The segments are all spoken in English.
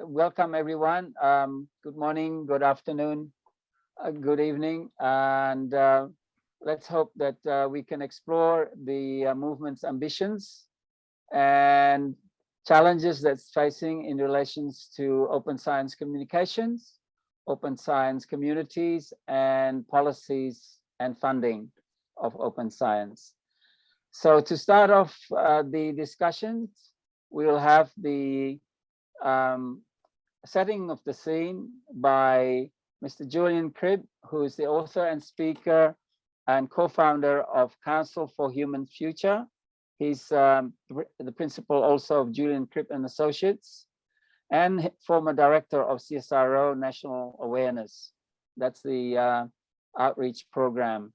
Welcome everyone. Good morning, good afternoon, good evening, and let's hope that we can explore the movement's ambitions and challenges that's facing in relations to open science communications, open science communities, and policies and funding of open science. So to start off the discussions, we will have the setting of the scene by Mr. Julian Cribb, who is the author and speaker and co-founder of Council for Human Future. He's the principal also of Julian Cribb and Associates, and former director of CSIRO National Awareness. That's the outreach program.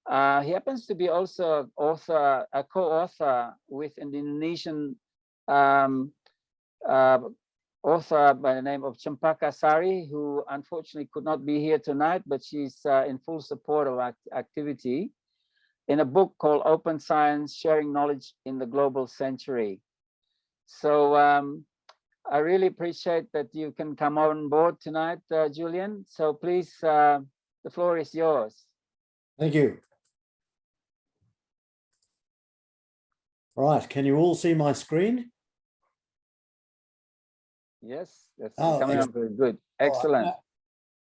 He happens to be also a co-author with an Indonesian author by the name of Champaka Sari, who unfortunately could not be here tonight, but she's in full support of activity in a book called Open Science, Sharing Knowledge in the Global Century. So I really appreciate that you can come on board tonight, Julian. So please, the floor is yours. Thank you. Right, can you all see my screen? Yes, that's coming up very good. Excellent. Right.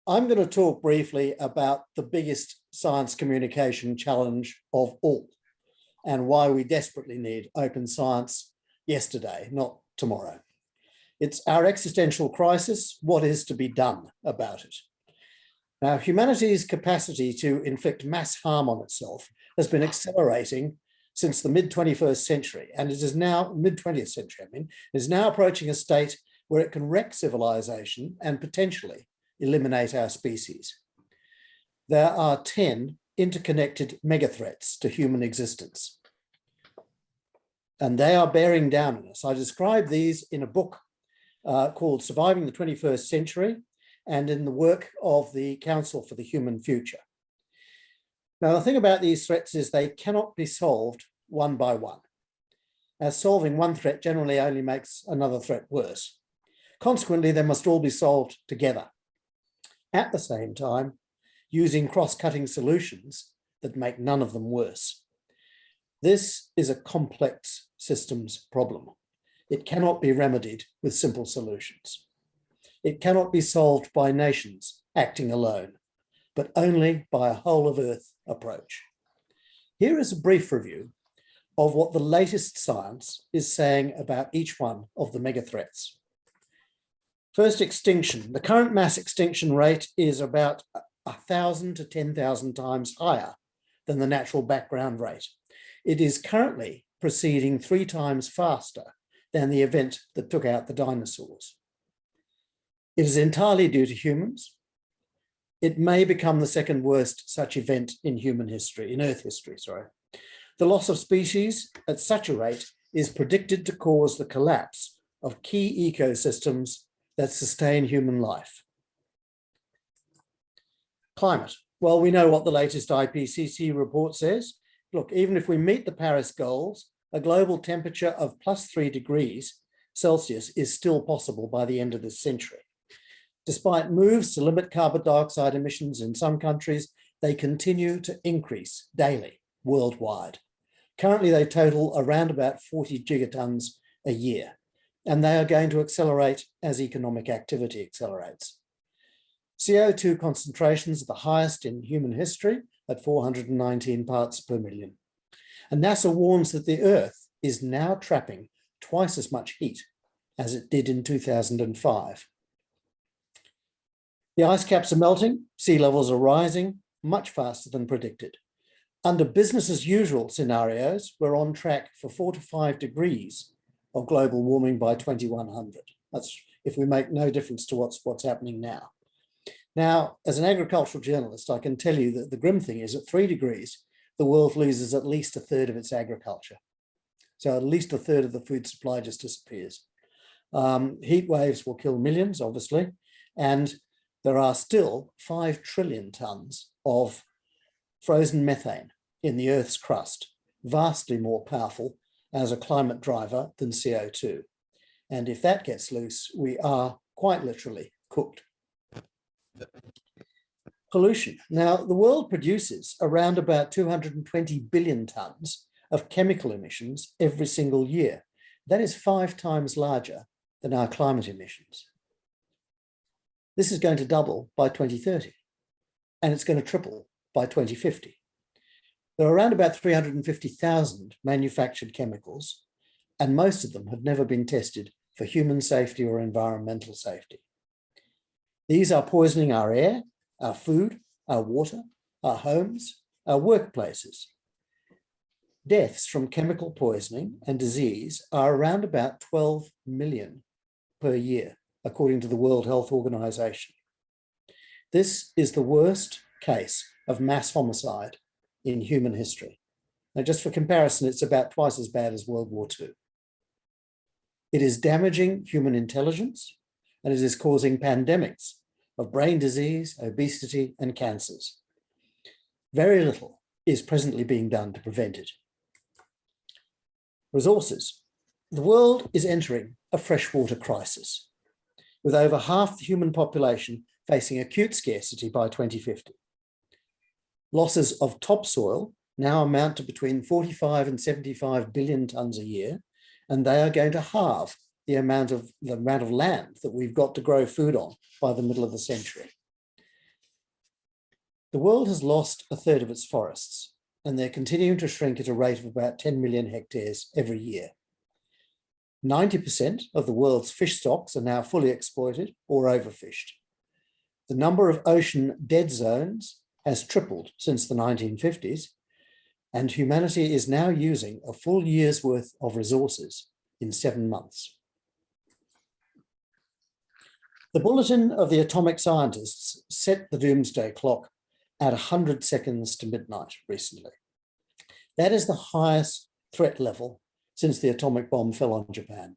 I'm going to talk briefly about the biggest science communication challenge of all and why we desperately need open science yesterday, not tomorrow. It's our existential crisis. What is to be done about it? Now, humanity's capacity to inflict mass harm on itself has been accelerating since the mid-21st century, and it is now, mid-20th century, I mean, is now approaching a state where it can wreck civilization and potentially eliminate our species. There are 10 interconnected megathreats to human existence, and they are bearing down on us. I describe these in a book called Surviving the 21st Century and in the work of the Council for the Human Future. Now, the thing about these threats is they cannot be solved one by one, as solving one threat generally only makes another threat worse. Consequently, they must all be solved together at the same time, using cross-cutting solutions that make none of them worse. This is a complex systems problem. It cannot be remedied with simple solutions. It cannot be solved by nations acting alone, but only by a whole of Earth approach. Here is a brief review of what the latest science is saying about each one of the megathreats. First, extinction. The current mass extinction rate is about 1,000 to 10,000 times higher than the natural background rate. It is currently proceeding 3 times faster than the event that took out the dinosaurs. It is entirely due to humans. It may become the second worst such event in human history, in Earth history, sorry. The loss of species at such a rate is predicted to cause the collapse of key ecosystems that sustain human life. Climate. Well, we know what the latest IPCC report says. Look, even if we meet the Paris goals, a global temperature of +3 degrees Celsius is still possible by the end of this century. Despite moves to limit carbon dioxide emissions in some countries, they continue to increase daily worldwide. Currently, they total around about 40 gigatons a year, and they are going to accelerate as economic activity accelerates. CO2 concentrations are the highest in human history at 419 parts per million. And NASA warns that the Earth is now trapping twice as much heat as it did in 2005. The ice caps are melting, sea levels are rising much faster than predicted. Under business as usual scenarios, we're on track for 4 to 5 degrees of global warming by 2100. That's if we make no difference to what's happening now. Now, as an agricultural journalist, I can tell you that the grim thing is at 3 degrees, the world loses at least a third of its agriculture. So at least a third of the food supply just disappears. Heat waves will kill millions, obviously, and there are still 5 trillion tons of frozen methane in the Earth's crust, vastly more powerful as a climate driver than CO2. And if that gets loose, we are quite literally cooked. Pollution. Now, the world produces around about 220 billion tonnes of chemical emissions every single year. That is 5 times larger than our climate emissions. This is going to double by 2030, and it's going to triple by 2050. There are around about 350,000 manufactured chemicals, and most of them have never been tested for human safety or environmental safety. These are poisoning our air, our food, our water, our homes, our workplaces. Deaths from chemical poisoning and disease are around about 12 million per year, according to the World Health Organization. This is the worst case of mass homicide in human history. Now, just for comparison, it's about twice as bad as World War II. It is damaging human intelligence, and it is causing pandemics of brain disease, obesity, and cancers. Very little is presently being done to prevent it. Resources. The world is entering a freshwater crisis, with over half the human population facing acute scarcity by 2050. Losses of topsoil now amount to between 45 and 75 billion tonnes a year, and they are going to halve the amount of land that we've got to grow food on by the middle of the century. The world has lost a third of its forests, and they're continuing to shrink at a rate of about 10 million hectares every year. 90% of the world's fish stocks are now fully exploited or overfished. The number of ocean dead zones has tripled since the 1950s, and humanity is now using a full year's worth of resources in 7 months. The bulletin of the atomic scientists set the doomsday clock at 100 seconds to midnight recently. That is the highest threat level since the atomic bomb fell on Japan.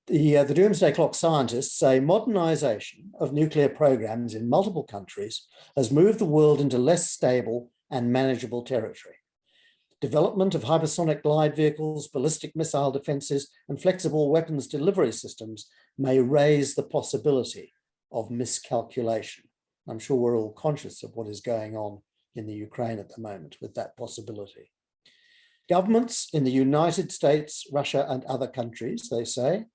The doomsday clock scientists say modernization of nuclear programs in multiple countries has moved the world into less stable and manageable territory. Development of hypersonic glide vehicles, ballistic missile defenses, and flexible weapons delivery systems may raise the possibility of miscalculation. I'm sure we're all conscious of what is going on in the Ukraine at the moment with that possibility. Governments in the United States, Russia, and other countries, they say,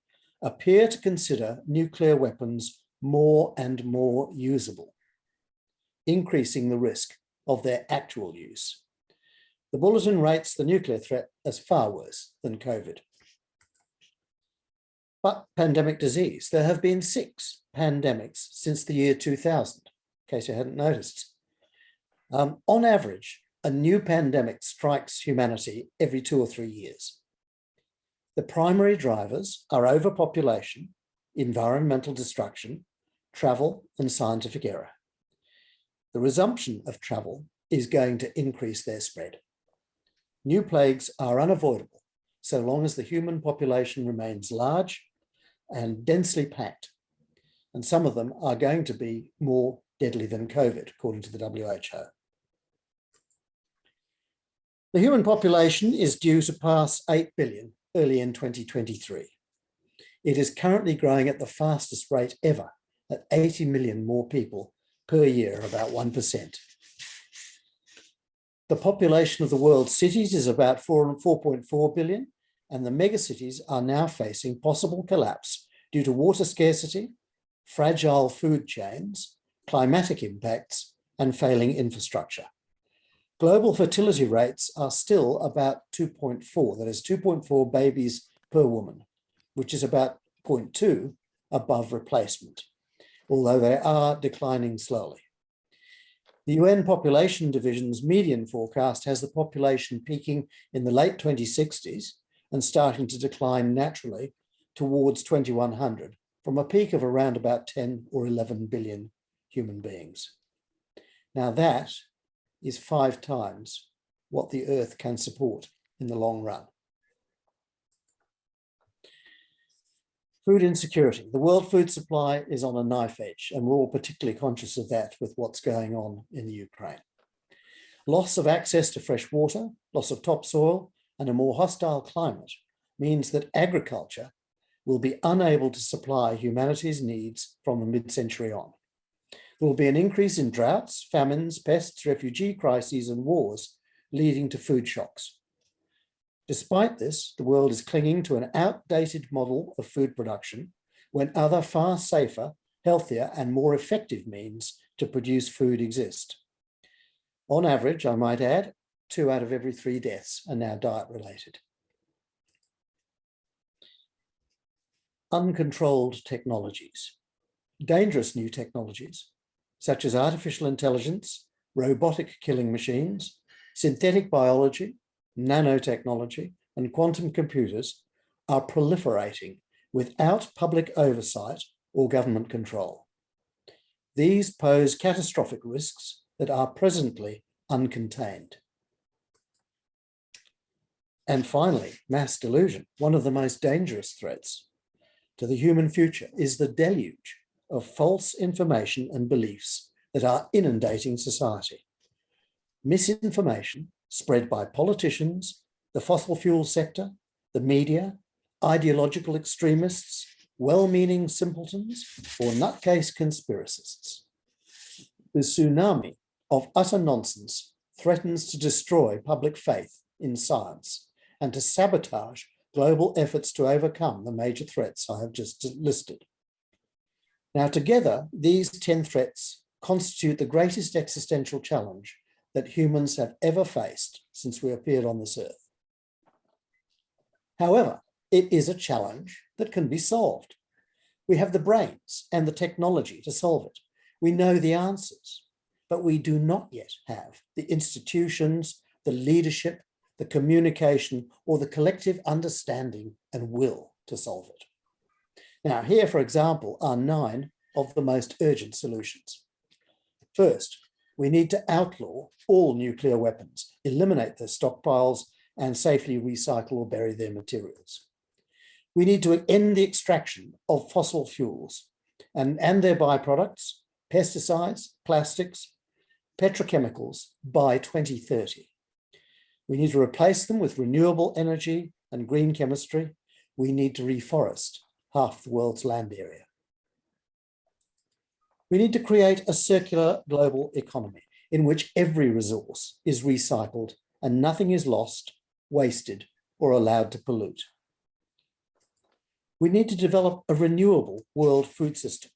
appear to consider nuclear weapons more and more usable, increasing the risk of their actual use. The bulletin rates the nuclear threat as far worse than COVID. But pandemic disease, there have been 6 pandemics since the year 2000, in case you hadn't noticed. On average, a new pandemic strikes humanity every 2 or 3 years. The primary drivers are overpopulation, environmental destruction, travel, and scientific error. The resumption of travel is going to increase their spread. New plagues are unavoidable so long as the human population remains large and densely packed, and some of them are going to be more deadly than COVID, according to the WHO. The human population is due to pass 8 billion early in 2023. It is currently growing at the fastest rate ever, at 80 million more people per year, about 1%. The population of the world's cities is about 4.4 billion, and the megacities are now facing possible collapse due to water scarcity, fragile food chains, climatic impacts, and failing infrastructure. Global fertility rates are still about 2.4, that is 2.4 babies per woman, which is about 0.2 above replacement, although they are declining slowly. The UN Population Division's median forecast has the population peaking in the late 2060s and starting to decline naturally towards 2100 from a peak of around about 10 or 11 billion human beings. Now that is 5 times what the Earth can support in the long run. Food insecurity. The world food supply is on a knife edge, and we're all particularly conscious of that with what's going on in the Ukraine. Loss of access to fresh water, loss of topsoil, and a more hostile climate means that agriculture will be unable to supply humanity's needs from the mid-century on. There will be an increase in droughts, famines, pests, refugee crises, and wars, leading to food shocks. Despite this, the world is clinging to an outdated model of food production when other far safer, healthier, and more effective means to produce food exist. On average, I might add, 2 out of every 3 deaths are now diet-related. Uncontrolled technologies. Dangerous new technologies, such as artificial intelligence, robotic killing machines, synthetic biology, nanotechnology, and quantum computers are proliferating without public oversight or government control. These pose catastrophic risks that are presently uncontained. And finally, mass delusion. One of the most dangerous threats to the human future is the deluge of false information and beliefs that are inundating society. Misinformation spread by politicians, the fossil fuel sector, the media, ideological extremists, well-meaning simpletons, or nutcase conspiracists. The tsunami of utter nonsense threatens to destroy public faith in science and to sabotage global efforts to overcome the major threats I have just listed. Now, together, these 10 threats constitute the greatest existential challenge that humans have ever faced since we appeared on this earth. However, it is a challenge that can be solved. We have the brains and the technology to solve it. We know the answers, but we do not yet have the institutions, the leadership, the communication, or the collective understanding and will to solve it. Now, here, for example, are 9 of the most urgent solutions. First, we need to outlaw all nuclear weapons, eliminate their stockpiles, and safely recycle or bury their materials. We need to end the extraction of fossil fuels and their byproducts, pesticides, plastics, petrochemicals by 2030. We need to replace them with renewable energy and green chemistry. We need to reforest half the world's land area. We need to create a circular global economy in which every resource is recycled and nothing is lost, wasted, or allowed to pollute. We need to develop a renewable world food system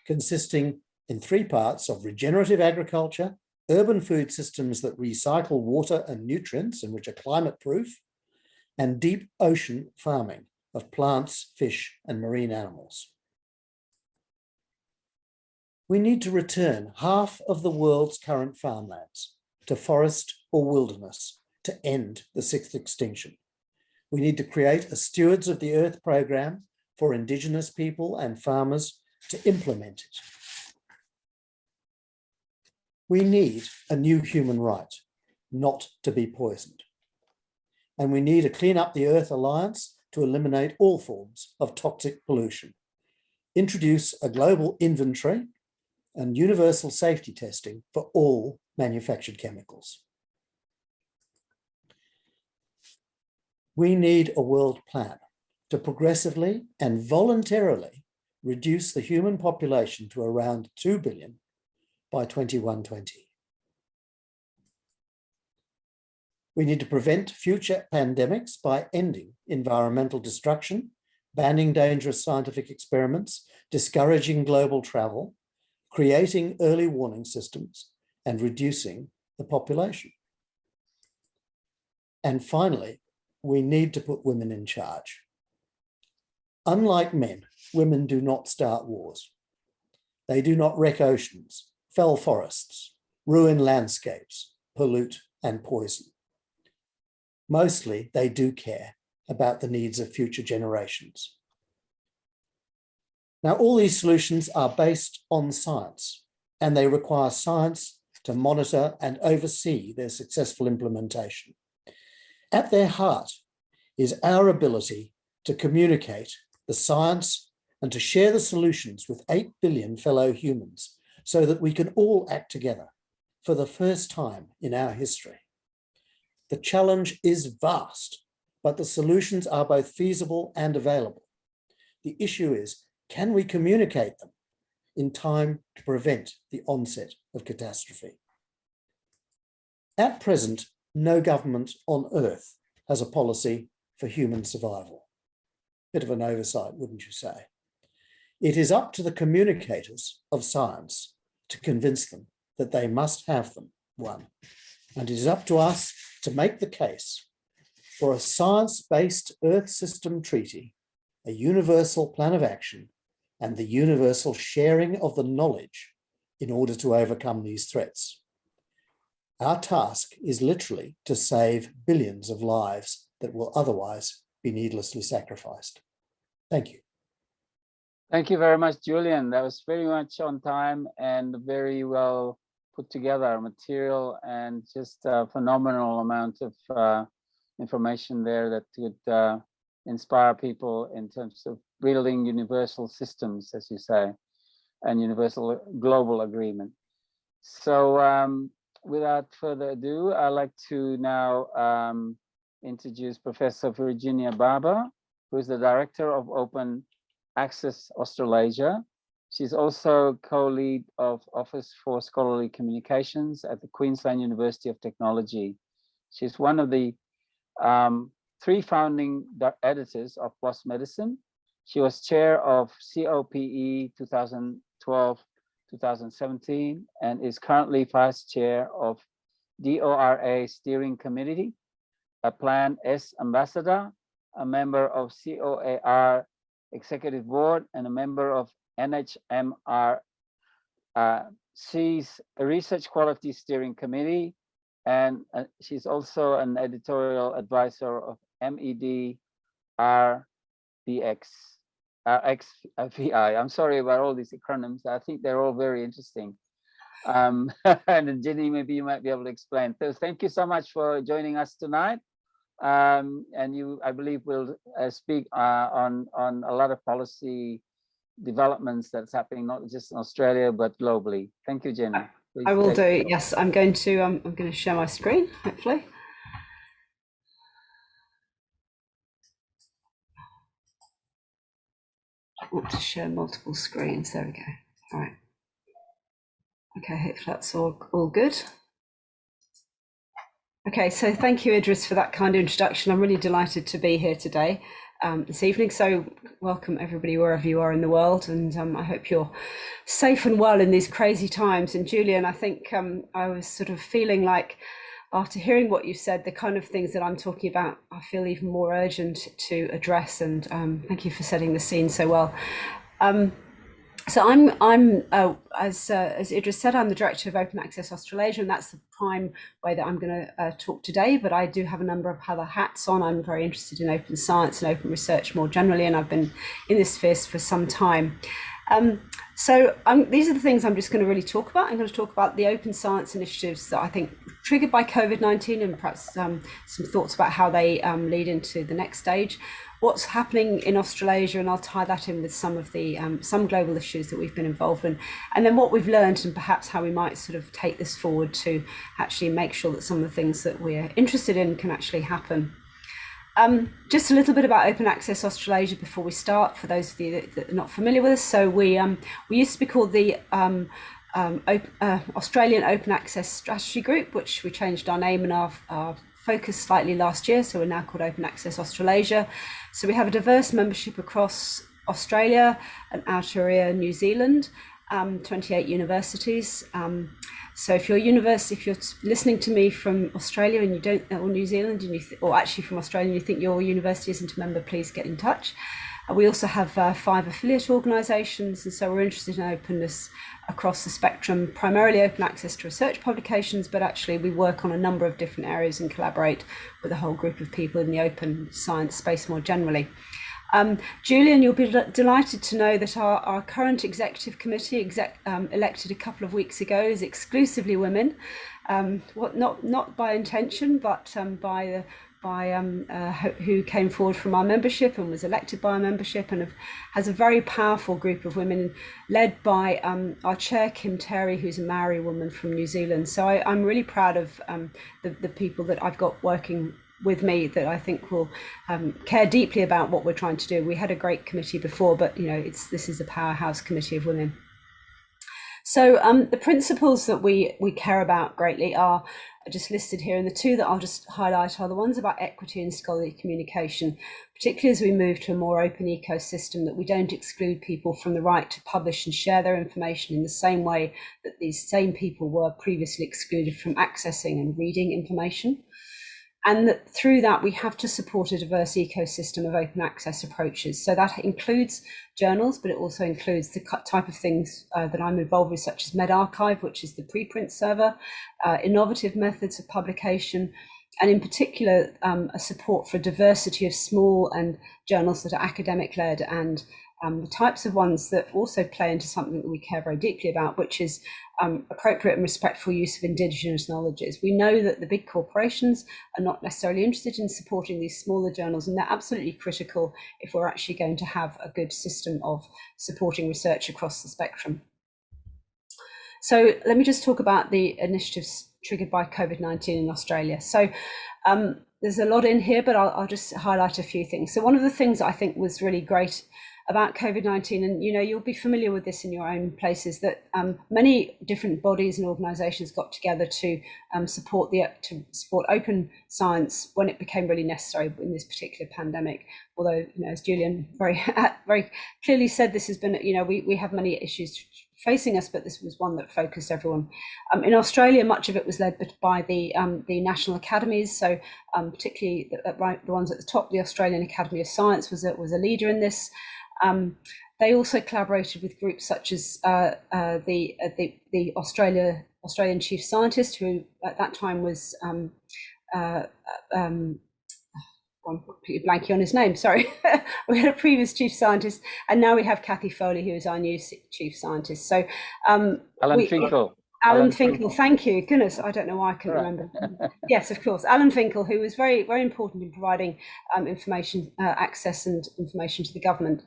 consisting in 3 parts of regenerative agriculture, urban food systems that recycle water and nutrients and which are climate-proof, and deep ocean farming of plants, fish, and marine animals. We need to return half of the world's current farmlands to forest or wilderness to end the 6th extinction. We need to create a Stewards of the Earth program for Indigenous people and farmers to implement it. We need a new human right, not to be poisoned. And we need a Clean Up the Earth Alliance to eliminate all forms of toxic pollution, introduce a global inventory and universal safety testing for all manufactured chemicals. We need a world plan to progressively and voluntarily reduce the human population to around 2 billion by 2120. We need to prevent future pandemics by ending environmental destruction, banning dangerous scientific experiments, discouraging global travel, creating early warning systems, and reducing the population. And finally, we need to put women in charge. Unlike men, women do not start wars. They do not wreck oceans, fell forests, ruin landscapes, pollute and poison. Mostly, they do care about the needs of future generations. Now, all these solutions are based on science, and they require science to monitor and oversee their successful implementation. At their heart is our ability to communicate the science and to share the solutions with 8 billion fellow humans so that we can all act together for the first time in our history. The challenge is vast, but the solutions are both feasible and available. The issue is, can we communicate them in time to prevent the onset of catastrophe? At present, no government on earth has a policy for human survival. Bit of an oversight, wouldn't you say? It is up to the communicators of science to convince them that they must have one. And it is up to us to make the case for a science-based Earth System Treaty, a universal plan of action, and the universal sharing of the knowledge in order to overcome these threats. Our task is literally to save billions of lives that will otherwise be needlessly sacrificed. Thank you. Thank you very much, Julian. That was very much on time and very well put together material, and just a phenomenal amount of information there that could inspire people in terms of building universal systems, as you say, and universal global agreement. So without further ado, I'd like to now introduce Professor Virginia Barber, who is the Director of Open Access Australasia. She's also co-lead of Office for Scholarly Communications at the Queensland University of Technology. She's one of the 3 founding editors of PLOS Medicine. She was chair of COPE 2012-2017 and is currently vice chair of DORA Steering Committee, a Plan S ambassador, a member of COAR Executive Board, and a member of NHMRC's Research Quality Steering Committee, and she's also an editorial advisor of MED XVI. I'm sorry about all these acronyms. I think they're all very interesting. And Jenny, maybe you might be able to explain. So thank you so much for joining us tonight. And you, I believe, will speak on a lot of policy developments that's happening not just in Australia but globally. Thank you, Jenny. I will do. Yes, I'm going to share my screen. Hopefully, I want to share multiple screens. There we go. All right. Okay. Hopefully that's all good. Okay, so thank you, Idris, for that kind of introduction. I'm really delighted to be here today, this evening. So welcome everybody wherever you are in the world, and I hope you're safe and well in these crazy times. And Julian, I think I was sort of feeling like, after hearing what you said, the kind of things that I'm talking about, I feel even more urgent to address. And thank you for setting the scene so well. So I'm as Idris said, I'm the director of Open Access Australasia, and that's the prime way that I'm going to talk today. But I do have a number of other hats on. I'm very interested in open science and open research more generally, and I've been in this sphere for some time. These are the things I'm just going to really talk about. I'm going to talk about the open science initiatives that I think triggered by COVID-19, and perhaps some thoughts about how they lead into the next stage. What's happening in Australasia, and I'll tie that in with some of the some global issues that we've been involved in, and then what we've learned and perhaps how we might sort of take this forward to actually make sure that some of the things that we're interested in can actually happen. Just a little bit about Open Access Australasia before we start, for those of you that are not familiar with us. So we used to be called the Australian Open Access Strategy Group, which we changed our name and our focus slightly last year. So we're now called Open Access Australasia. So we have a diverse membership across Australia and Aotearoa, New Zealand, 28 universities. So if you're listening to me from Australia and you don't, or New Zealand, and or actually from Australia, and you think your university isn't a member, please get in touch. We also have 5 affiliate organisations, and so we're interested in openness across the spectrum, primarily open access to research publications, but actually we work on a number of different areas and collaborate with a whole group of people in the open science space more generally. Julian, you'll be delighted to know that our current executive committee, elected a couple of weeks ago, is exclusively women. Not by intention, but by who came forward from our membership and was elected by our membership, and has a very powerful group of women led by our chair, Kim Terry, who's a Maori woman from New Zealand. So I'm really proud of the people that I've got working with me that I think will care deeply about what we're trying to do. We had a great committee before, but this is a powerhouse committee of women. So the principles that we care about greatly are just listed here, and the two that I'll just highlight are the ones about equity and scholarly communication, particularly as we move to a more open ecosystem, that we don't exclude people from the right to publish and share their information in the same way that these same people were previously excluded from accessing and reading information. And that through that, we have to support a diverse ecosystem of open access approaches. So that includes journals, but it also includes the type of things that I'm involved with, such as medRxiv, which is the preprint server, innovative methods of publication, and in particular, a support for diversity of small and journals that are academic-led, and the types of ones that also play into something that we care very deeply about, which is appropriate and respectful use of Indigenous knowledges. We know that the big corporations are not necessarily interested in supporting these smaller journals, and they're absolutely critical if we're actually going to have a good system of supporting research across the spectrum. So let me just talk about the initiatives triggered by COVID-19 in Australia. So there's a lot in here, but I'll just highlight a few things. So one of the things that I think was really great about COVID-19, and you'll be familiar with this in your own places, that many different bodies and organisations got together to support open science when it became really necessary in this particular pandemic. Although, as Julian very clearly said, this has been, we have many issues facing us, but this was one that focused everyone. In Australia, much of it was led by the national academies. So particularly the ones at the top, the Australian Academy of Science was a leader in this. They also collaborated with groups such as the Australian Chief Scientist, who at that time was I'm blanking on his name, sorry. We had a previous Chief Scientist, and now we have Kathy Foley, who is our new Chief Scientist. So Alan Finkel. Alan Finkel, thank you. Goodness, I don't know why I couldn't remember. Yes, of course, Alan Finkel, who was very, very important in providing information access and information to the government.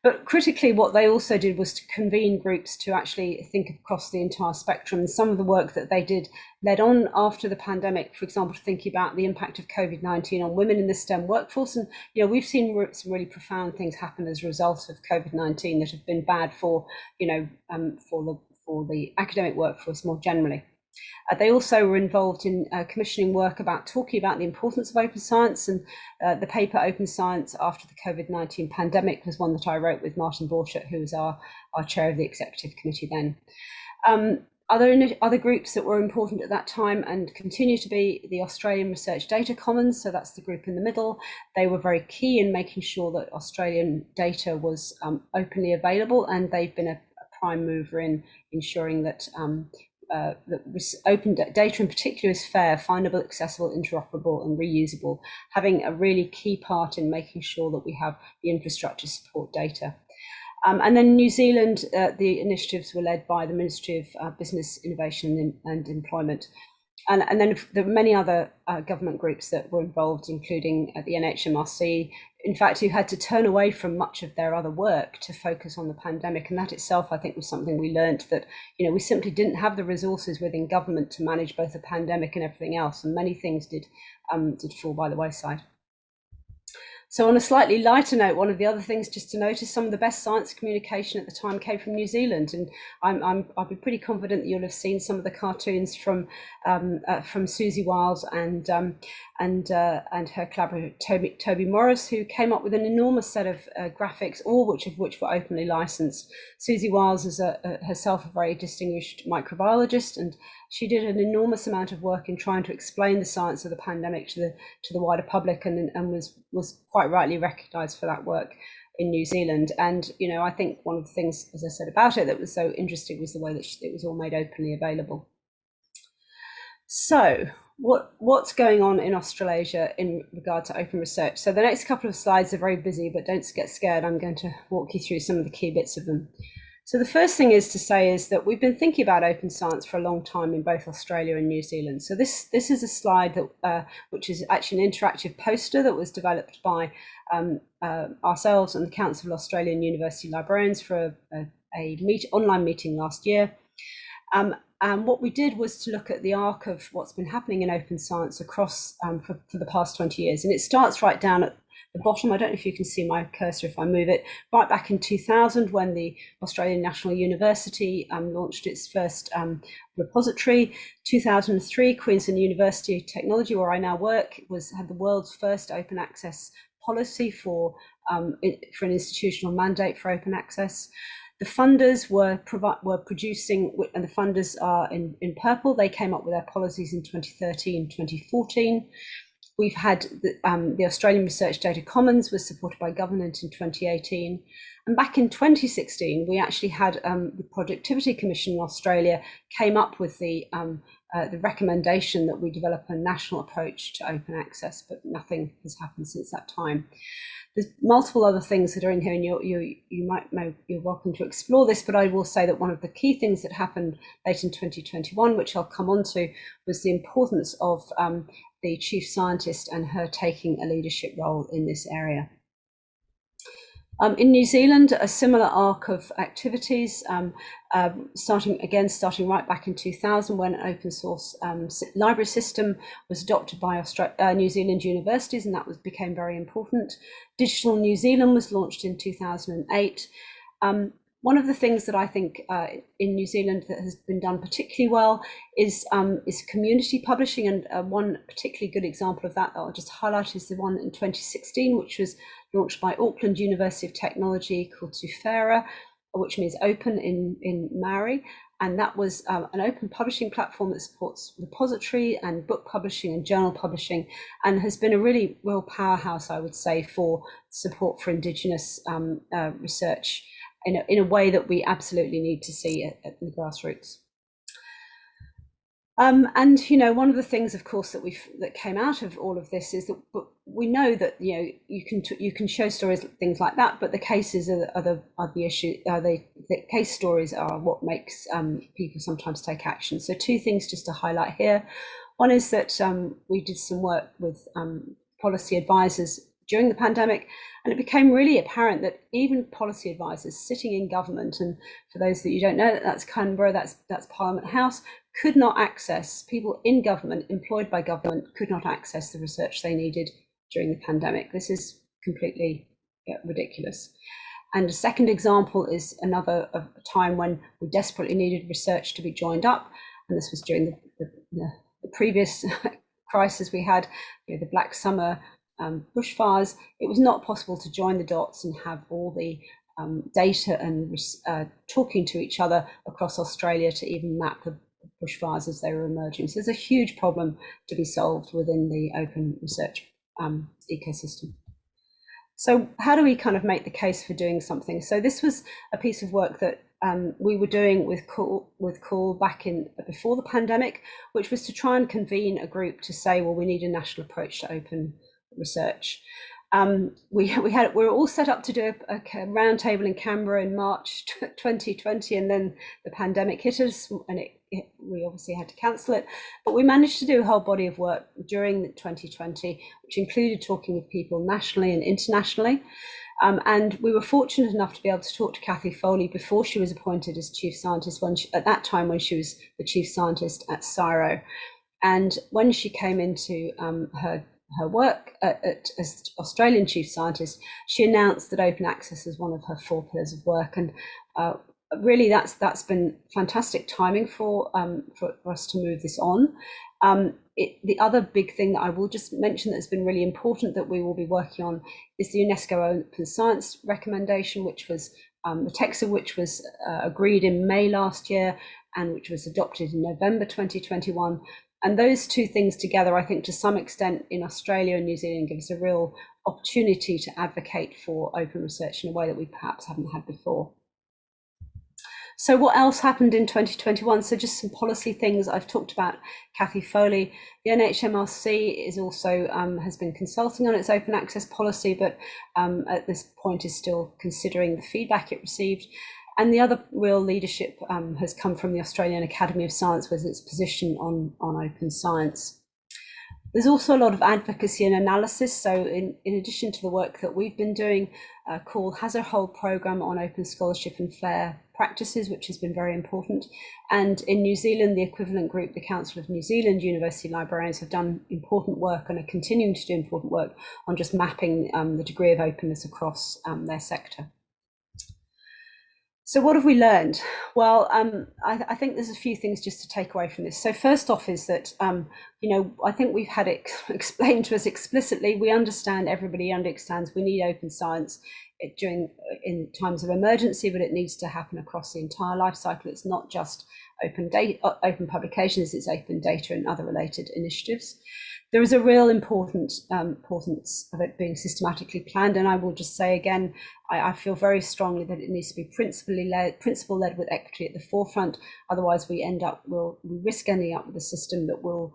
But critically, what they also did was to convene groups to actually think across the entire spectrum. And some of the work that they did led on after the pandemic, for example, thinking about the impact of COVID-19 on women in the STEM workforce. And we've seen some really profound things happen as a result of COVID-19 that have been bad for the academic workforce more generally. They also were involved in commissioning work about talking about the importance of open science, and the paper Open Science After the COVID-19 Pandemic was one that I wrote with Martin Borchert, who was our chair of the executive committee then. Other groups that were important at that time and continue to be the Australian Research Data Commons, so that's the group in the middle. They were very key in making sure that Australian data was openly available, and they've been a prime mover in ensuring that open data in particular is fair, findable, accessible, interoperable and reusable, having a really key part in making sure that we have the infrastructure to support data. And then in New Zealand, the initiatives were led by the Ministry of Business, Innovation and Employment. And then there were many other government groups that were involved, including the NHMRC, in fact, who had to turn away from much of their other work to focus on the pandemic. And that itself, I think, was something we learned, that we simply didn't have the resources within government to manage both the pandemic and everything else. And many things did fall by the wayside. So on a slightly lighter note, one of the other things just to notice, some of the best science communication at the time came from New Zealand, and I'll be pretty confident that you'll have seen some of the cartoons from Susie Wiles and her collaborator Toby Morris, who came up with an enormous set of graphics, all of which were openly licensed. Susie Wiles is herself a very distinguished microbiologist, and she did an enormous amount of work in trying to explain the science of the pandemic to the wider public, and was quite rightly recognised for that work in New Zealand. And I think one of the things, as I said, about it that was so interesting was the way that it was all made openly available. So what's going on in Australasia in regard to open research? So the next couple of slides are very busy, but don't get scared. I'm going to walk you through some of the key bits of them. So the first thing is to say is that we've been thinking about open science for a long time in both Australia and New Zealand. So this is a slide that which is actually an interactive poster that was developed by ourselves and the Council of Australian University Librarians for online meeting last year. And what we did was to look at the arc of what's been happening in open science across for the past 20 years. And it starts right down at the bottom. I don't know if you can see my cursor if I move it. Right back in 2000, when the Australian National University launched its first repository. 2003, Queensland University of Technology, where I now work, had the world's first open access policy for an institutional mandate for open access. The funders were producing, and the funders are in purple. They came up with their policies in 2013, 2014. We've had the Australian Research Data Commons was supported by government in 2018. And back in 2016, we actually had the Productivity Commission in Australia came up with the recommendation that we develop a national approach to open access, but nothing has happened since that time. There's multiple other things that are in here, and you're welcome to explore this, but I will say that one of the key things that happened late in 2021, which I'll come on to, was the importance of the chief scientist and her taking a leadership role in this area. In New Zealand, a similar arc of activities, starting right back in 2000, when an open source library system was adopted by New Zealand universities, and that became very important. Digital New Zealand was launched in 2008. One of the things that I think in New Zealand that has been done particularly well is community publishing, and one particularly good example of that I'll just highlight is the one in 2016, which was launched by Auckland University of Technology, called Tufera, which means open in Maori, and that was an open publishing platform that supports repository and book publishing and journal publishing, and has been a really real powerhouse, I would say, for support for Indigenous research in a way that we absolutely need to see at the grassroots. And one of the things, of course, that came out of all of this is that we know that you can show stories, things like that, but the cases are the issue. The case stories are what makes people sometimes take action. So two things just to highlight here. One is that we did some work with policy advisors during the pandemic, and it became really apparent that even policy advisors sitting in government, and for those that you don't know, that's Canberra, that's Parliament House, could not access, people in government, employed by government, could not access the research they needed during the pandemic. This is completely ridiculous. And a second example is another time when we desperately needed research to be joined up, and this was during the previous crisis we had, the Black Summer bushfires. It was not possible to join the dots and have all the data and talking to each other across Australia to even map the bushfires as they were emerging. So there's a huge problem to be solved within the open research ecosystem. So how do we kind of make the case for doing something? So this was a piece of work that we were doing with Cool back before the pandemic, which was to try and convene a group to say, well, we need a national approach to open research. We were all set up to do a roundtable in Canberra in March 2020, and then the pandemic hit us, and we obviously had to cancel it. But we managed to do a whole body of work during 2020, which included talking with people nationally and internationally. And we were fortunate enough to be able to talk to Kathy Foley before she was appointed as chief scientist, at that time when she was the chief scientist at CSIRO. And when she came into her work as Australian chief scientist, she announced that open access is one of her 4 pillars of work, and really that's been fantastic timing for us to move this on. The other big thing that I will just mention that's been really important that we will be working on is the UNESCO Open Science recommendation, which was the text of which was agreed in May last year and which was adopted in November 2021. And those two things together, I think to some extent in Australia and New Zealand, give us a real opportunity to advocate for open research in a way that we perhaps haven't had before. So what else happened in 2021? So just some policy things. I've talked about Kathy Foley. The NHMRC is also has been consulting on its open access policy, but at this point is still considering the feedback it received. And the other real leadership has come from the Australian Academy of Science with its position on open science. There's also a lot of advocacy and analysis. So in addition to the work that we've been doing, CALL has a whole program on open scholarship and fair practices, which has been very important. And in New Zealand, the equivalent group, the Council of New Zealand University Librarians, have done important work and are continuing to do important work on just mapping the degree of openness across their sector. So what have we learned? Well, I think there's a few things just to take away from this. So first off is that, I think we've had it explained to us explicitly. We understand, everybody understands we need open science in times of emergency, but it needs to happen across the entire life cycle. It's not just open open publications, it's open data and other related initiatives. There is a real importance of it being systematically planned, and I will just say again, I feel very strongly that it needs to be principle-led with equity at the forefront. Otherwise, we risk ending up with a system that will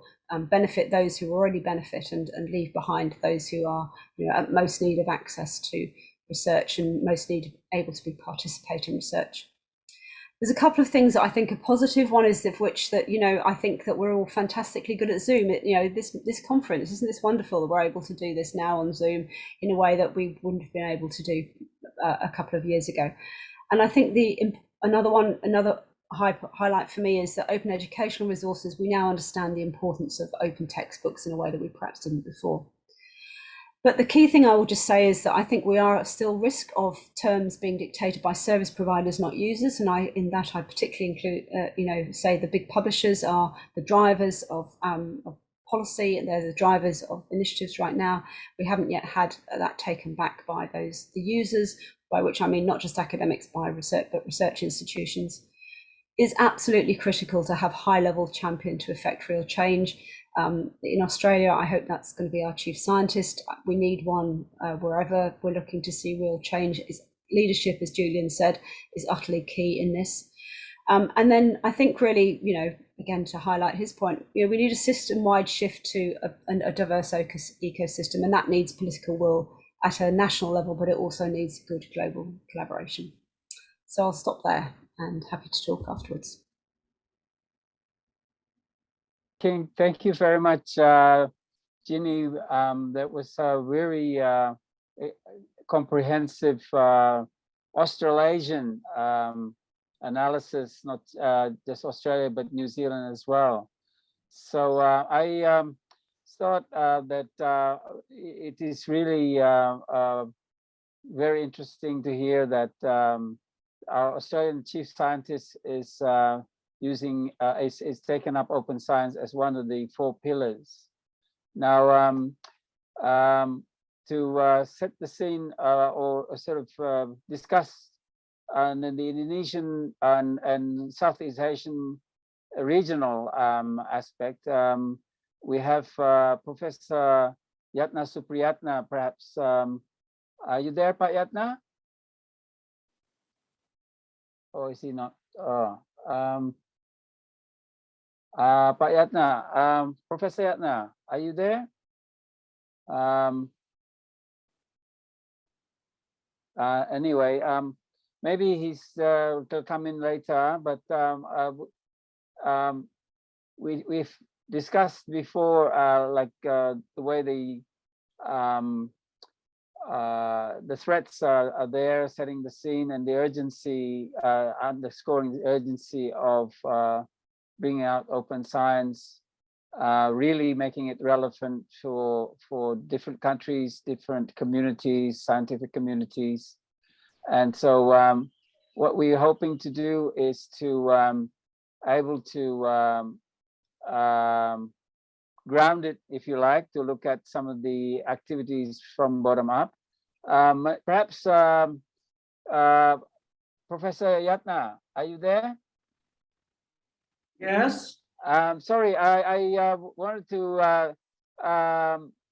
benefit those who already benefit and leave behind those who are at most need of access to research and most able to participate in research. There's a couple of things that I think are positive. One is I think that we're all fantastically good at Zoom. This conference, isn't this wonderful that we're able to do this now on Zoom in a way that we wouldn't have been able to do a couple of years ago. And I think another highlight for me is that open educational resources, we now understand the importance of open textbooks in a way that we perhaps didn't before. But the key thing I will just say is that I think we are at still risk of terms being dictated by service providers, not users. And in that I particularly include, say the big publishers are the drivers of policy, and they're the drivers of initiatives right now. We haven't yet had that taken back by the users, by which I mean not just academics, by research, but research institutions. It's absolutely critical to have high-level champion to effect real change. In Australia, I hope that's going to be our chief scientist. We need one wherever we're looking to see real change. Leadership, as Julian said, is utterly key in this. And then I think really, again, to highlight his point, we need a system-wide shift to a diverse ecosystem, and that needs political will at a national level, but it also needs good global collaboration. So I'll stop there and happy to talk afterwards. King, thank you very much, Ginny. That was a very comprehensive Australasian analysis, not just Australia, but New Zealand as well. So I thought that it is really very interesting to hear that our Australian chief scientist is is taken up open science as one of the 4 pillars. Now, to set the scene or sort of discuss the Indonesian and Southeast Asian regional aspect, we have Professor Yatna Supriyatna. Perhaps, are you there, Pak Yatna? Or is he not? Pak Yatna, Professor Yatna, are you there? Anyway, maybe he's will come in later, but we've discussed before, like the way the threats are there, setting the scene, and the urgency, underscoring the urgency of bringing out open science, really making it relevant for different countries, different communities, scientific communities. And so what we're hoping to do is to able to ground it, if you like, to look at some of the activities from bottom up. Perhaps Professor Yatna, are you there? Yes. Sorry, I wanted to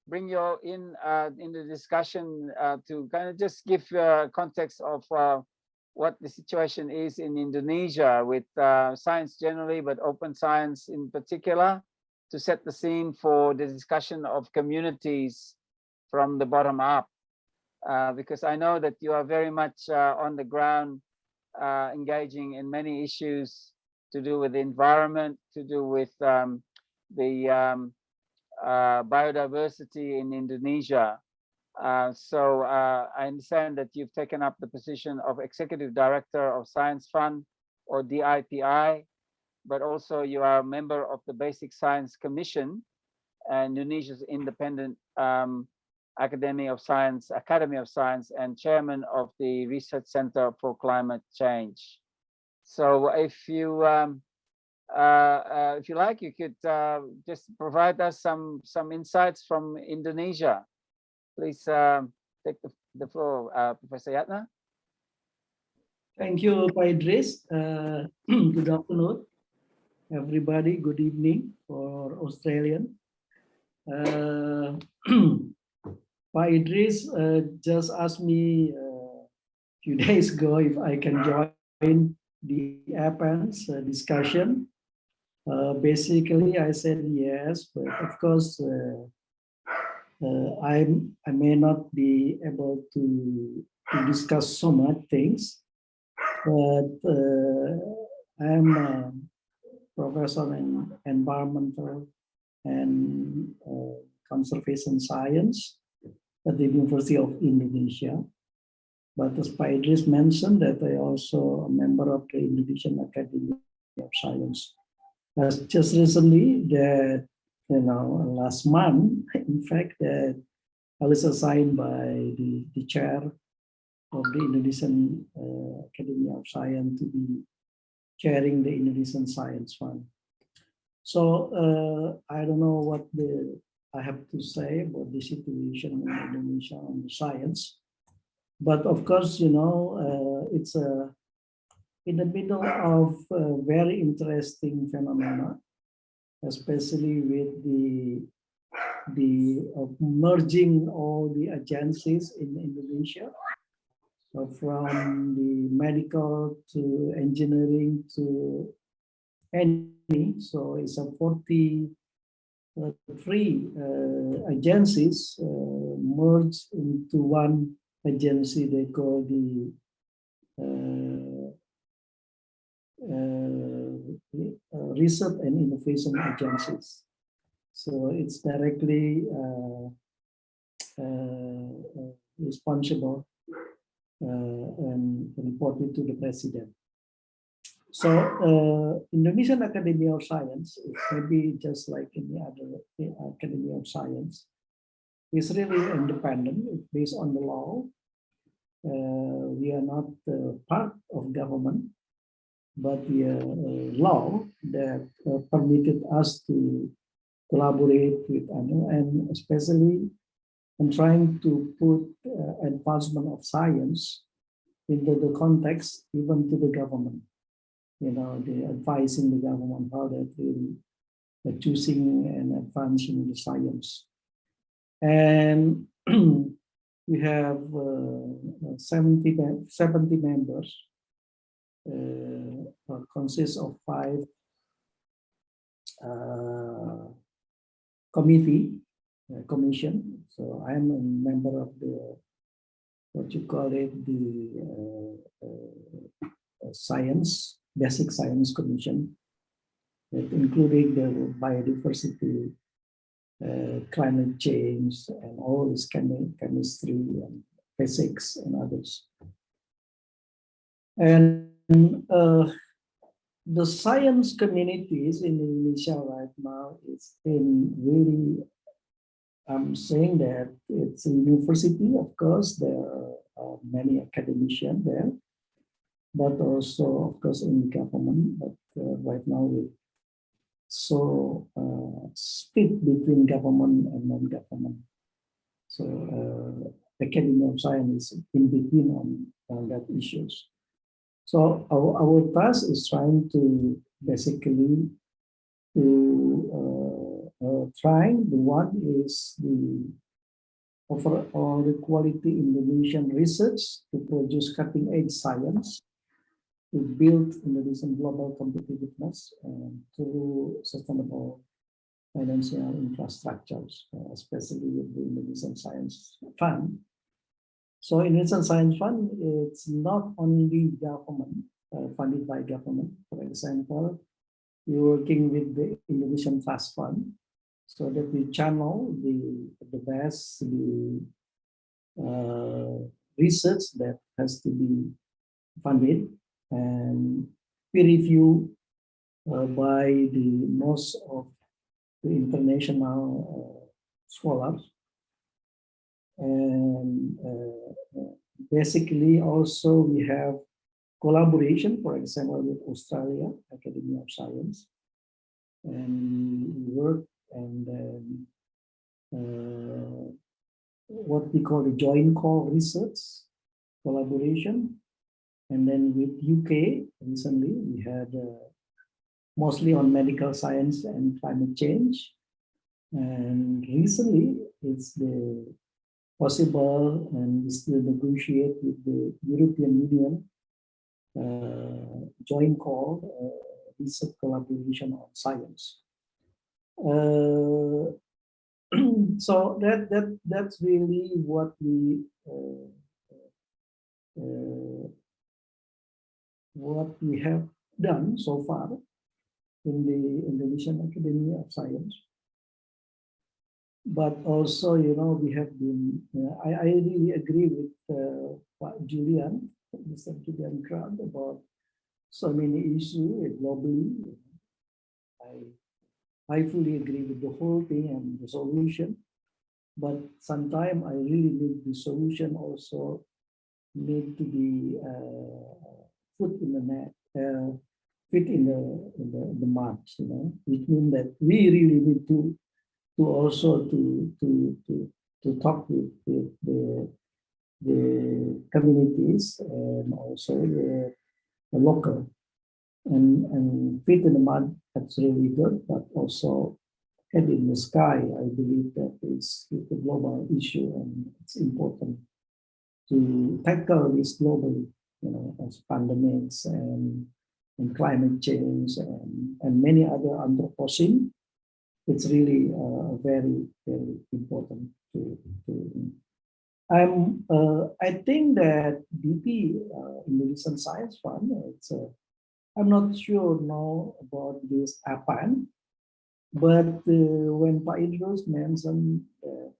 bring you in the discussion to kind of just give context of what the situation is in Indonesia with science generally, but open science in particular, to set the scene for the discussion of communities from the bottom up. Because I know that you are very much on the ground engaging in many issues to do with the environment, to do with the biodiversity in Indonesia. So I understand that you've taken up the position of Executive Director of Science Fund, or DIPI, but also you are a member of the Basic Science Commission, Indonesia's independent Academy of Science, and chairman of the Research Center for Climate Change. So if you like, you could just provide us some insights from Indonesia. Please take the floor, Professor Yatna. Thank you, Pak Idris. Good afternoon, everybody. Good evening for Australian. Pak Idris just asked me a few days ago if I can join the APAN's discussion. Basically, I said yes, but of course, I may not be able to discuss so much things, but I'm a professor in environmental and conservation science at the University of Indonesia. But as Pak Idris mentioned, that I also a member of the Indonesian Academy of Science. Just recently, that last month, in fact, that I was assigned by the chair of the Indonesian Academy of Science to be chairing the Indonesian Science Fund. So I don't know what I have to say about the situation in Indonesia on the science, but of course, it's in the middle of a very interesting phenomena, especially with the merging all the agencies in Indonesia, from the medical to engineering to any. So it's a 43 agencies merged into one agency they call the Research and Innovation Agencies. So it's directly responsible and reported to the president. So Indonesian Academy of Science is maybe just like any other Academy of Science. It's really independent. It's based on the law. We are not part of government, but we are a law that permitted us to collaborate with and especially in trying to put advancement of science into the context, even to the government. The advising the government how they're really choosing and advancing the science. And we have 70 members, consists of 5 commission. So I'm a member of the, what you call it, the Basic Science Commission, that including the biodiversity, climate change, and all this chemistry and physics and others. And the science communities in Indonesia right now is in really, I'm saying that it's a university, of course, there are many academicians there, but also, of course, in government. But right now, it's so split between government and non-government. So Academy of Science is in between on that issues. So our task is trying to basically trying. The one is the overall the quality Indonesian research to produce cutting-edge science, to build Indonesian global competitiveness through sustainable financial infrastructures, especially with the Indonesian Science Fund. So Indonesian Science Fund, it's not only government, funded by government. For example, we're working with the Indonesian Trust Fund so that we channel the best, the research that has to be funded, and peer review by the most of the international scholars. And basically also we have collaboration, for example, with Australia Academy of Science, and we work, and then what we call the joint call research collaboration. And then with UK recently we had mostly on medical science and climate change, and recently it's the possible, and we still negotiate with the European Union joint call research collaboration on science. So that's really what we have done so far in the Indonesian Academy of Science. But also, you know, we have been, I really agree with what Julian, Mr. Julian Grant, about so many issues globally. I fully agree with the whole thing and the solution, but sometimes I really need the solution also need to be put in the net, fit in the mud, you know, which means that we really need to also to talk with the communities and also the local, and fit in the mud. That's really good, but also head in the sky. I believe that it's a global issue, and it's important to tackle this globally, you know, as pandemics and climate change and many other Anthropocene. It's really very, very important to I think that BP, Indonesian Science Fund, it's I'm not sure now about this APAN, but when Pak Idrus mentioned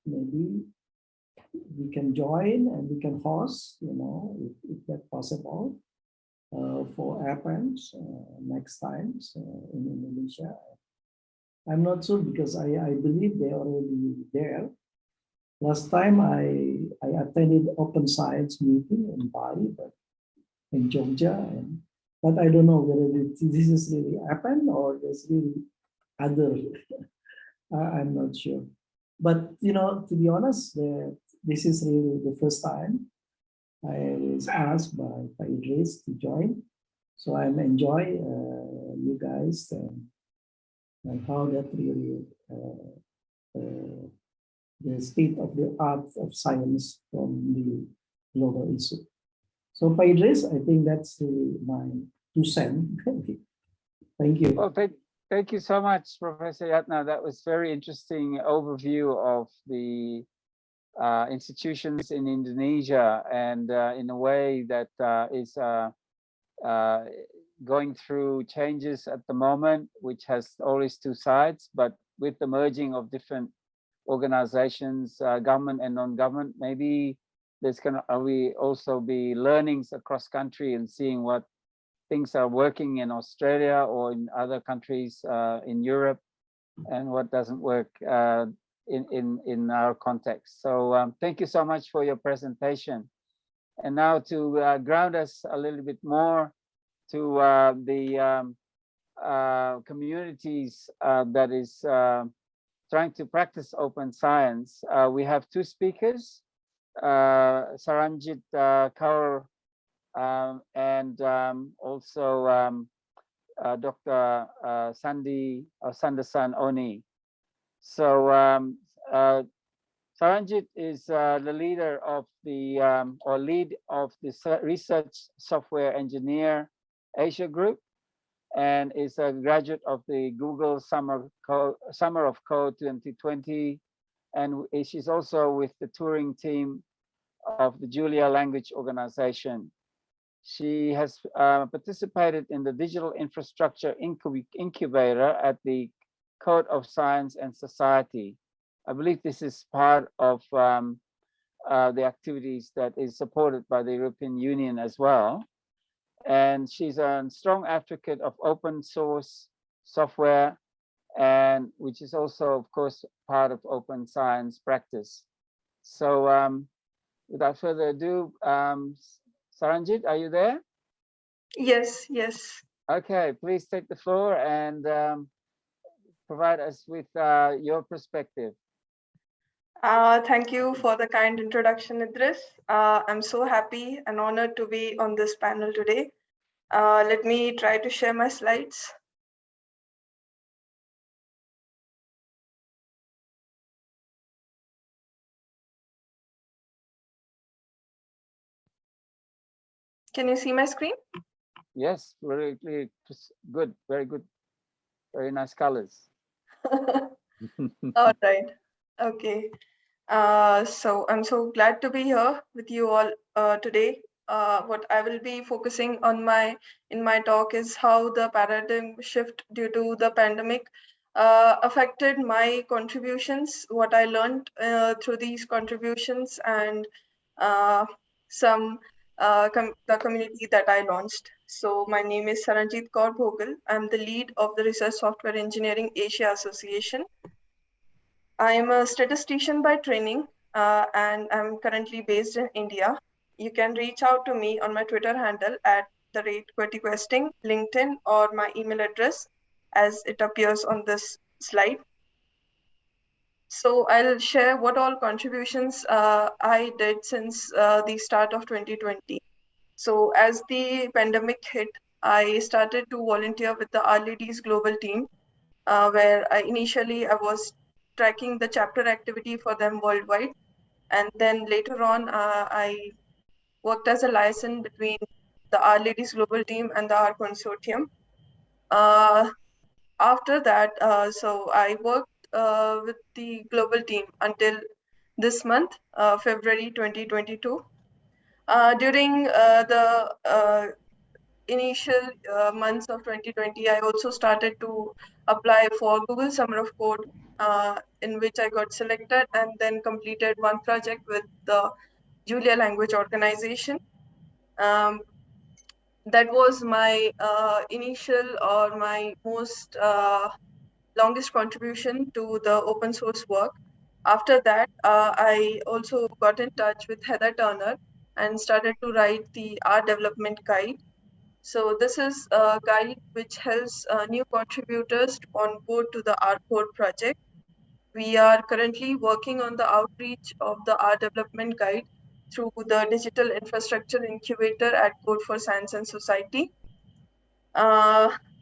maybe we can join and we can host, you know, if that's possible, for APANs next time in Indonesia. I'm not sure because I believe they're already there. Last time I attended Open Science meeting in Bali, but in Jogja, but I don't know whether this is really happened or there's really other. I'm not sure. But you know, to be honest, this is really the first time I was asked by Idris to join, so I'm enjoy you guys and how that really the state of the art of science from the global issue. So, Pak Idris, I think that's really my 2 cents. Thank you. Well, thank you so much, Professor Yatna. That was very interesting overview of the institutions in Indonesia, and in a way that is going through changes at the moment, which has always 2 sides, but with the merging of different organizations, government and non-government, maybe there's going to also be learnings across country and seeing what things are working in Australia or in other countries in Europe, and what doesn't work in our context. So thank you so much for your presentation. And now to ground us a little bit more to the communities that is trying to practice open science. We have 2 speakers, Saranjit Kaur and also Dr. Sandasan Oni. So Saranjit is the leader of the or lead of the Research Software Engineer Asia Group, and is a graduate of the Google Summer of Code 2020, and she's also with the touring team of the Julia Language Organization. She has participated in the Digital Infrastructure Incubator at the Code of Science and Society. I believe this is part of the activities that is supported by the European Union as well. And she's a strong advocate of open source software, and which is also, of course, part of open science practice. So without further ado, Saranjit, are you there? Yes, yes. Okay, please take the floor and provide us with your perspective. Thank you for the kind introduction, Idris. I'm so happy and honored to be on this panel today. Let me try to share my slides. Can you see my screen? Yes, very good, very good, very nice colors. All right. Okay. So I'm so glad to be here with you all today. What I will be focusing on in my talk is how the paradigm shift due to the pandemic affected my contributions, what I learned through these contributions, and the community that I launched. So my name is Saranjit Kaur Bhogal. I'm the lead of the Research Software Engineering Asia Association. I am a statistician by training, and I'm currently based in India. You can reach out to me on my Twitter handle at @QWERTYQuesting, LinkedIn, or my email address as it appears on this slide. So I'll share what all contributions I did since the start of 2020. So as the pandemic hit, I started to volunteer with the RLD's global team, where initially I was tracking the chapter activity for them worldwide. And then later on, I worked as a liaison between the Our Ladies Global team and the R Consortium. After that, so I worked with the global team until this month, February 2022. During the initial months of 2020, I also started to apply for Google Summer of Code, in which I got selected and then completed one project with the Julia Language Organization. That was my initial or my most longest contribution to the open source work. After that, I also got in touch with Heather Turner and started to write the R development guide. So this is a guide which helps new contributors to onboard to the R Code project. We are currently working on the outreach of the R development guide through the Digital Infrastructure Incubator at Code for Science and Society.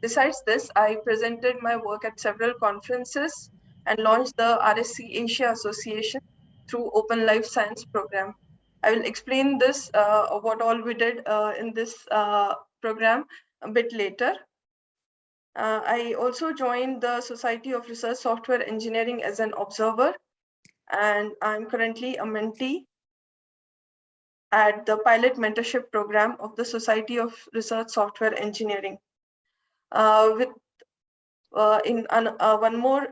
Besides this, I presented my work at several conferences and launched the RSC Asia Association through Open Life Science program. I will explain this, what all we did in this program a bit later. I also joined the Society of Research Software Engineering as an observer, and I'm currently a mentee at the pilot mentorship program of the Society of Research Software Engineering. With one more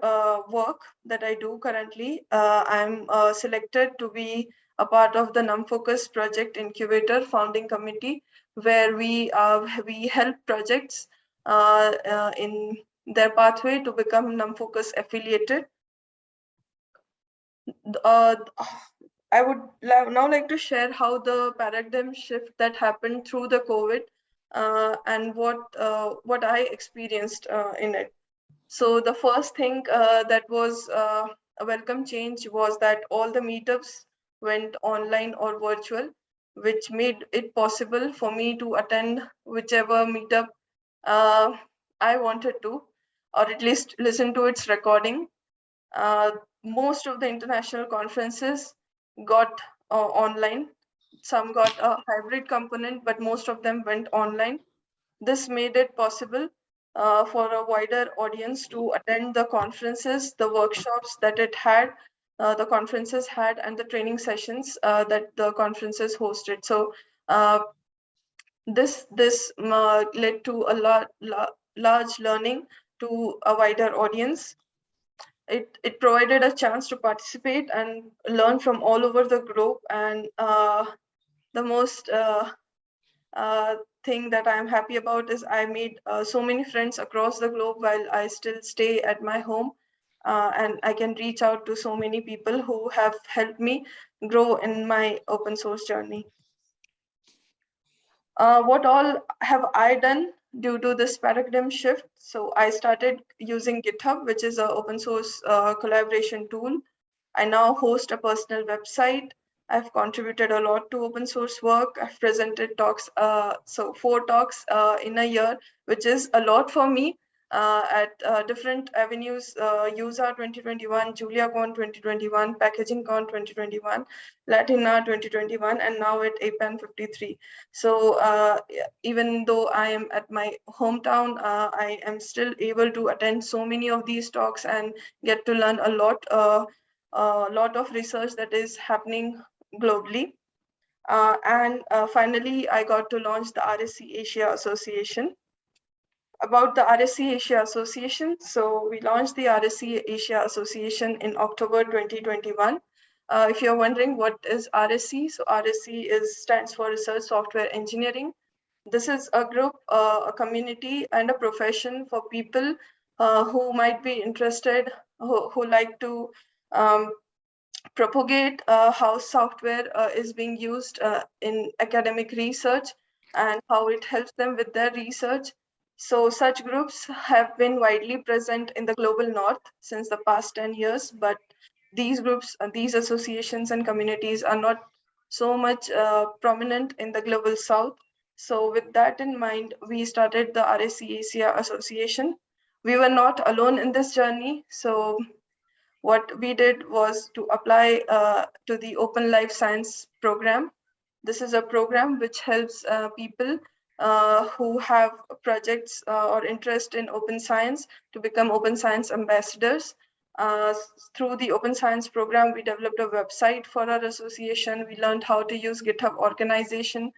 work that I do currently, I'm selected to be a part of the NumFocus Project Incubator Founding Committee, where we help projects in their pathway to become NumFocus affiliated. I would now like to share how the paradigm shift that happened through the COVID and what I experienced in it. So the first thing that was a welcome change was that all the meetups went online or virtual, which made it possible for me to attend whichever meetup I wanted to, or at least listen to its recording. Most of the international conferences got online. Some got a hybrid component, but most of them went online. This made it possible for a wider audience to attend the conferences, the workshops that it had, the conferences had and the training sessions that the conferences hosted. So this led to a large learning to a wider audience. It provided a chance to participate and learn from all over the globe. And the most thing that I'm happy about is I made so many friends across the globe while I still stay at my home. And I can reach out to so many people who have helped me grow in my open source journey. What all have I done due to this paradigm shift? So I started using GitHub, which is an open source collaboration tool. I now host a personal website. I've contributed a lot to open source work. I've presented talks, so 4 talks in a year, which is a lot for me at different avenues, USA 2021, JuliaCon 2021, PackagingCon 2021, Latina 2021, and now at APAN53. So even though I am at my hometown, I am still able to attend so many of these talks and get to learn a lot of research that is happening globally. And finally, I got to launch the RSC Asia Association. About the RSC Asia Association, so we launched the RSC Asia Association in October 2021. If you're wondering what is RSC, so RSC stands for Research Software Engineering. This is a group, a community, and a profession for people who might be interested, who like to propagate how software is being used in academic research and how it helps them with their research. So such groups have been widely present in the global north since the past 10 years, but these groups, these associations and communities are not so much prominent in the global south. So with that in mind, we started the RSC Asia Association. We were not alone in this journey. So what we did was to apply to the Open Life Science program. This is a program which helps people who have projects or interest in open science to become open science ambassadors. Through the Open Science program, we developed a website for our association. We learned how to use GitHub organization.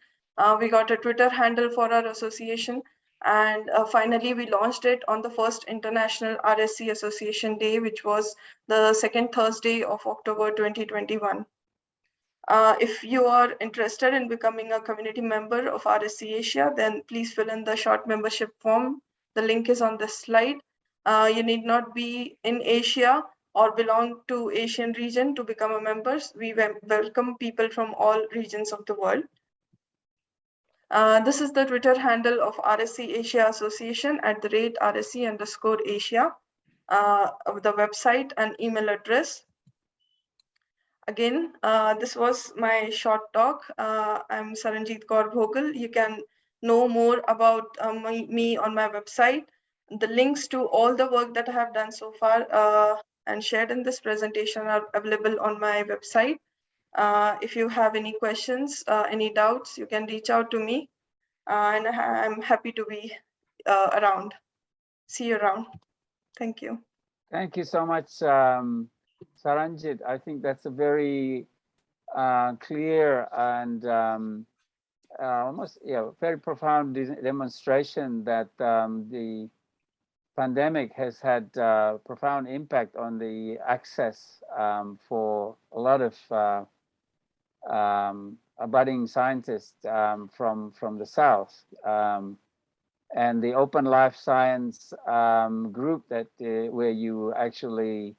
We got a Twitter handle for our association. And finally, we launched it on the first International RSC Association Day, which was the second Thursday of October 2021. If you are interested in becoming a community member of RSC Asia, then please fill in the short membership form. The link is on this slide. You need not be in Asia or belong to Asian region to become a member. We welcome people from all regions of the world. This is the Twitter handle of RSC Asia Association at the rate RSC_Asia, the website and email address. Again, this was my short talk. I'm Saranjeet Kaur Bhogal. You can know more about me on my website. The links to all the work that I have done so far and shared in this presentation are available on my website. If you have any questions, any doubts, you can reach out to me. And I'm happy to be around. See you around. Thank you. Thank you so much, Saranjit. I think that's a very clear and almost very profound demonstration that the pandemic has had profound impact on the access for a lot of budding scientists from the South. And the Open Life Science group that where you actually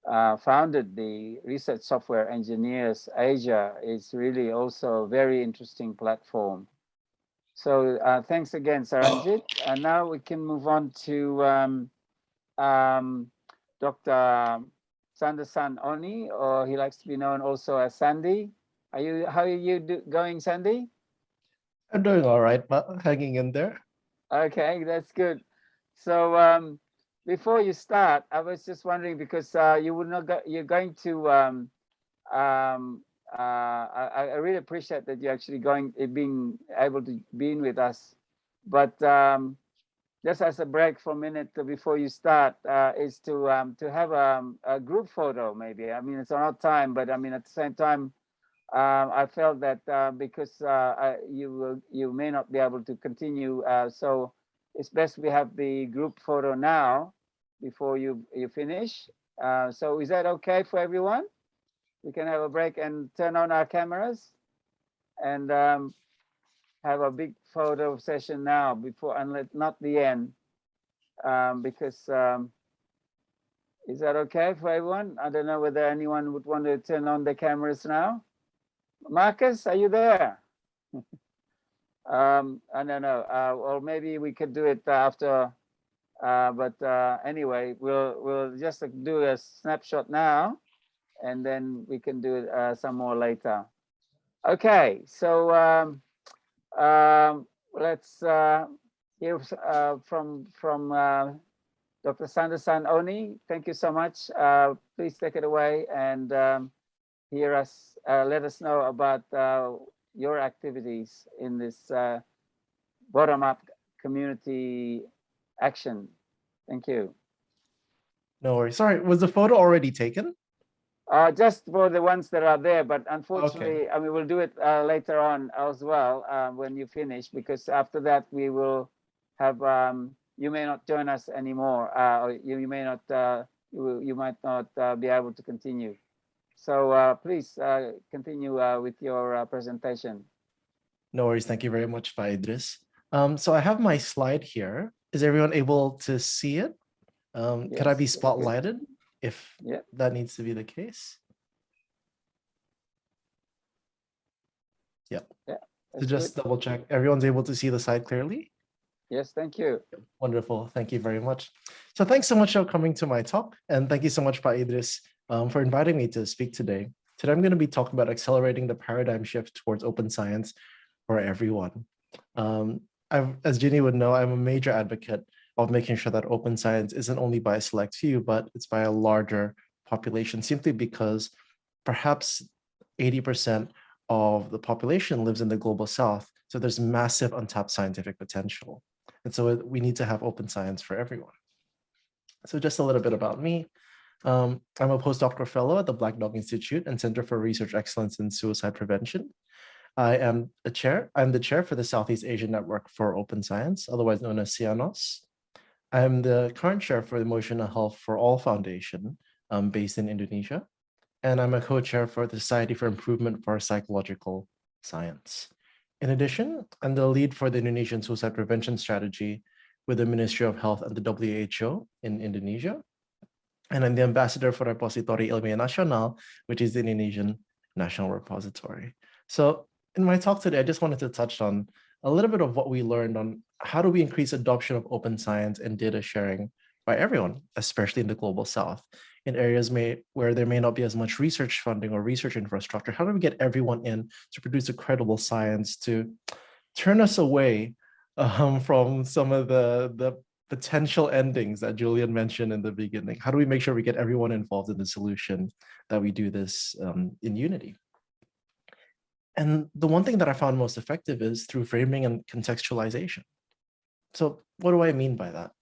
founded the Research Software Engineers Asia is really also a very interesting platform. So thanks again, Saranjit. And now we can move on to Dr. Sandersan Oni, or he likes to be known also as Sandy. How are you going, Sandy? I'm doing all right, hanging in there. Okay, that's good. So before you start, I was just wondering, because you would not you're going to I really appreciate that you're actually being able to be in with us, but just as a break for a minute before you start, is to have a group photo, maybe. I mean, it's not time, but I mean, at the same time, I felt that because you may not be able to continue, so it's best we have the group photo now before you finish. So is that okay for everyone? We can have a break and turn on our cameras and have a big photo session now before, and not the end, because is that okay for everyone? I don't know whether anyone would want to turn on the cameras now. Marcus, are you there? I don't know, or maybe we could do it after. But anyway, we'll just do a snapshot now, and then we can do some more later. Okay, so let's hear from Dr. Sandersan Oni. Thank you so much. Please take it away and let us know about your activities in this bottom-up community action. Thank you. No worries. Sorry, was the photo already taken? Just for the ones that are there, but unfortunately, I mean, we'll do it later on as well when you finish, because after that we will have, you may not join us anymore, or you may not, you might not be able to continue. So please continue with your presentation. No worries. Thank you very much, Pak Idris. So I have my slide here. Is everyone able to see it? Could I be spotlighted if that needs to be the case? Yep. Yeah. So just double check. Everyone's able to see the slide clearly? Yes, thank you. Wonderful. Thank you very much. So thanks so much for coming to my talk. And thank you so much, Pak Idris, for inviting me to speak today. Today, I'm going to be talking about accelerating the paradigm shift towards open science for everyone. As Ginny would know, I'm a major advocate of making sure that open science isn't only by a select few, but it's by a larger population, simply because perhaps 80% of the population lives in the global south. So there's massive untapped scientific potential. And so we need to have open science for everyone. So just a little bit about me. I'm a postdoctoral fellow at the Black Dog Institute and Center for Research Excellence in Suicide Prevention. I'm the chair for the Southeast Asian Network for Open Science, otherwise known as CIANOS. I'm the current chair for the Emotional Health for All Foundation, based in Indonesia. And I'm a co-chair for the Society for Improvement for Psychological Science. In addition, I'm the lead for the Indonesian Suicide Prevention Strategy with the Ministry of Health and the WHO in Indonesia. And I'm the ambassador for Repository Ilmiah Nasional, which is the Indonesian National Repository. So in my talk today, I just wanted to touch on a little bit of what we learned on how do we increase adoption of open science and data sharing by everyone, especially in the global south, in areas where there may not be as much research funding or research infrastructure. How do we get everyone in to produce a credible science to turn us away from some of the potential endings that Julian mentioned in the beginning? How do we make sure we get everyone involved in the solution, that we do this in unity? And the one thing that I found most effective is through framing and contextualization. So what do I mean by that?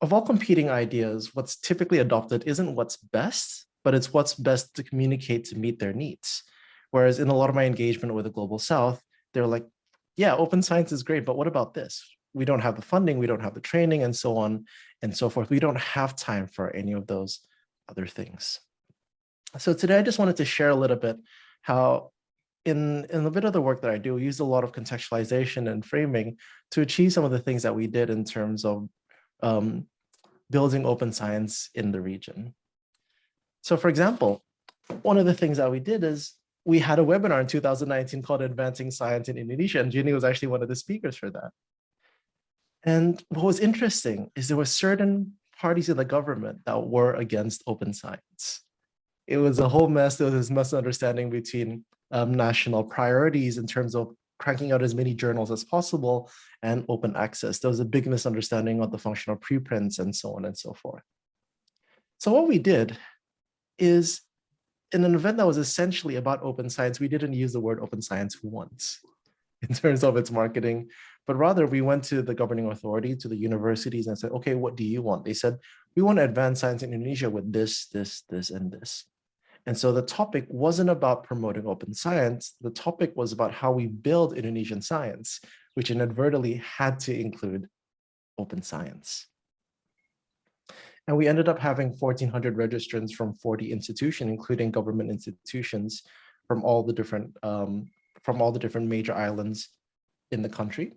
Of all competing ideas, what's typically adopted isn't what's best, but it's what's best to communicate to meet their needs. Whereas in a lot of my engagement with the Global South, they're like, yeah, open science is great, but what about this? We don't have the funding, we don't have the training, and so on and so forth. We don't have time for any of those other things. So today I just wanted to share a little bit how in a bit of the work that I do, we use a lot of contextualization and framing to achieve some of the things that we did in terms of building open science in the region. So for example, one of the things that we did is we had a webinar in 2019 called Advancing Science in Indonesia, and Ginny was actually one of the speakers for that. And what was interesting is there were certain parties in the government that were against open science. It was a whole mess. There was this misunderstanding between national priorities in terms of cranking out as many journals as possible and open access. There was a big misunderstanding of the functional preprints and so on and so forth. So what we did is, in an event that was essentially about open science, we didn't use the word open science once in terms of its marketing, but rather we went to the governing authority, to the universities, and said, okay, what do you want? They said, we want to advance science in Indonesia with this, this, this, and this. And so the topic wasn't about promoting open science. The topic was about how we build Indonesian science, which inadvertently had to include open science. And we ended up having 1,400 registrants from 40 institutions, including government institutions from all the different major islands in the country.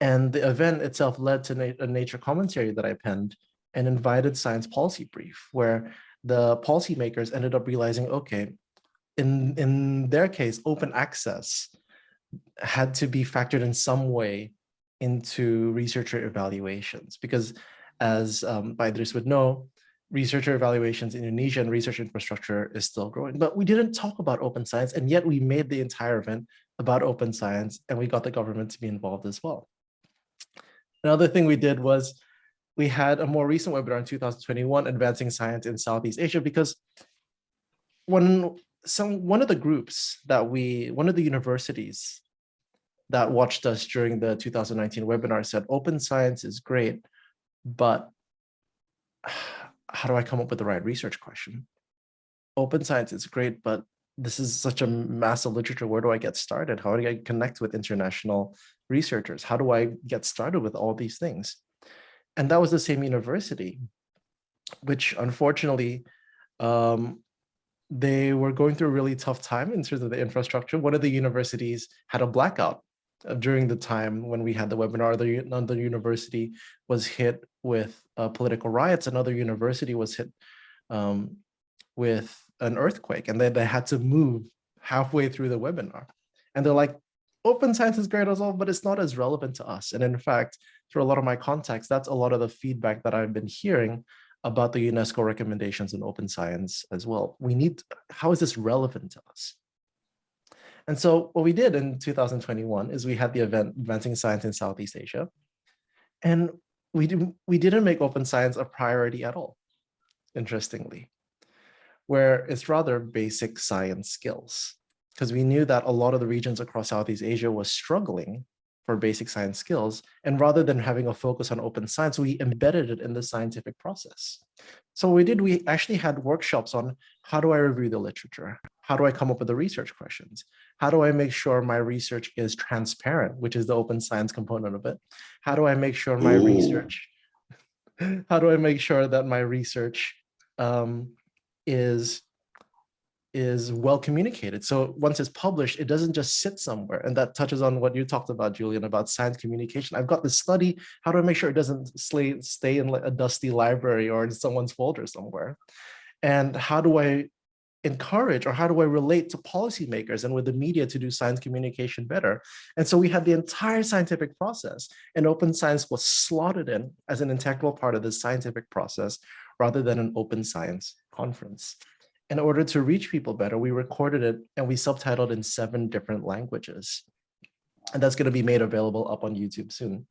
And the event itself led to a nature commentary that I penned and invited science policy brief, where the policymakers ended up realizing, okay, in their case, open access had to be factored in some way into researcher evaluations, because as Idris would know, researcher evaluations in Indonesia and research infrastructure is still growing. But we didn't talk about open science, and yet we made the entire event about open science, and we got the government to be involved as well. Another thing we did was we had a more recent webinar in 2021, Advancing Science in Southeast Asia, because one of the groups that one of the universities that watched us during the 2019 webinar said, open science is great, but how do I come up with the right research question? Open science is great, but this is such a mass of literature. Where do I get started? How do I connect with international researchers? How do I get started with all these things? And that was the same university, which unfortunately, they were going through a really tough time in terms of the infrastructure. One of the universities had a blackout during the time when we had the webinar. Another university was hit with political riots. Another university was hit with an earthquake, and then they had to move halfway through the webinar. And they're like, open science is great as well, but it's not as relevant to us. And in fact, through a lot of my contacts, that's a lot of the feedback that I've been hearing about the UNESCO recommendations in open science as well. How is this relevant to us? And so what we did in 2021 is we had the event Advancing Science in Southeast Asia. And we didn't make open science a priority at all, interestingly, where it's rather basic science skills, because we knew that a lot of the regions across Southeast Asia was struggling for basic science skills. And rather than having a focus on open science, we embedded it in the scientific process. So what we did, we actually had workshops on how do I review the literature? How do I come up with the research questions? How do I make sure my research is transparent, which is the open science component of it? How do I make sure my research, how do I make sure that my research is well communicated? So once it's published, it doesn't just sit somewhere. And that touches on what you talked about, Julian, about science communication. I've got this study. How do I make sure it doesn't stay in a dusty library or in someone's folder somewhere? And how do I encourage, or how do I relate to policymakers and with the media to do science communication better? And so we had the entire scientific process, and open science was slotted in as an integral part of the scientific process rather than an open science conference. In order to reach people better, we recorded it and we subtitled in 7 different languages. And that's going to be made available up on YouTube soon.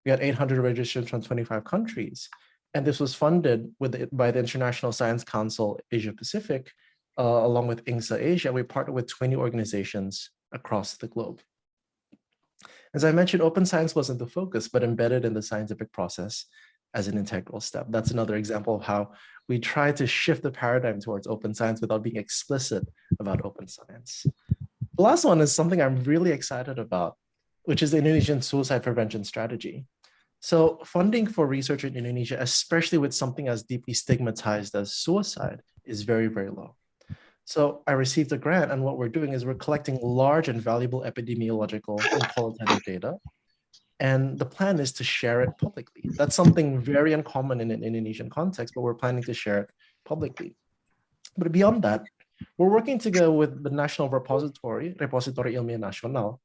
We had 800 registrants from 25 countries. And this was funded by the International Science Council Asia Pacific, along with INSA Asia. We partnered with 20 organizations across the globe. As I mentioned, open science wasn't the focus, but embedded in the scientific process as an integral step. That's another example of how we try to shift the paradigm towards open science without being explicit about open science. The last one is something I'm really excited about, which is the Indonesian suicide prevention strategy. So funding for research in Indonesia, especially with something as deeply stigmatized as suicide, is very, very low. So I received a grant, and what we're doing is we're collecting large and valuable epidemiological and qualitative data. And the plan is to share it publicly. That's something very uncommon in an Indonesian context, but we're planning to share it publicly. But beyond that, we're working together with the National Repository Ilmiah Nasional,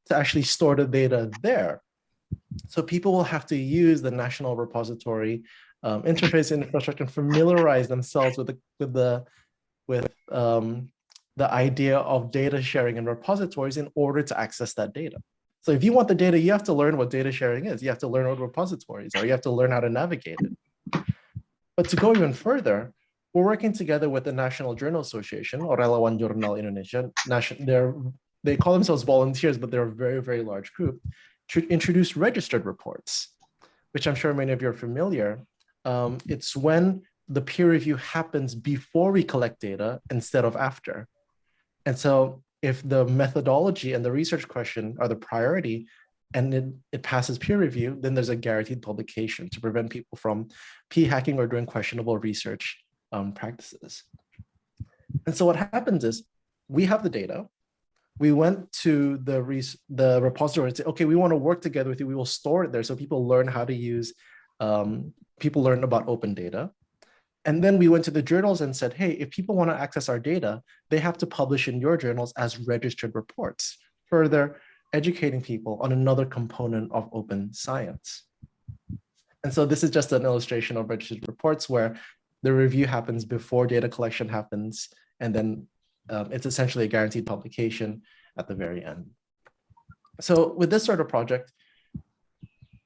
to actually store the data there. So people will have to use the National Repository interface and infrastructure and familiarize themselves with the idea of data sharing in repositories in order to access that data. So if you want the data, you have to learn what data sharing is. You have to learn what repositories are. You have to learn how to navigate it. But to go even further, we're working together with the National Journal Association, or Relawan Jurnal Indonesia. They call themselves volunteers, but they're a very, very large group. introduced registered reports, which I'm sure many of you are familiar. It's when the peer review happens before we collect data instead of after. And so if the methodology and the research question are the priority and it passes peer review, then there's a guaranteed publication to prevent people from p-hacking or doing questionable research practices. And so what happens is we have the data. We went to the repository and said, okay, we want to work together with you. We will store it there so people learn how to use, people learn about open data. And then we went to the journals and said, hey, if people want to access our data, they have to publish in your journals as registered reports, further educating people on another component of open science. And so this is just an illustration of registered reports where the review happens before data collection happens, and then it's essentially a guaranteed publication at the very end. So with this sort of project,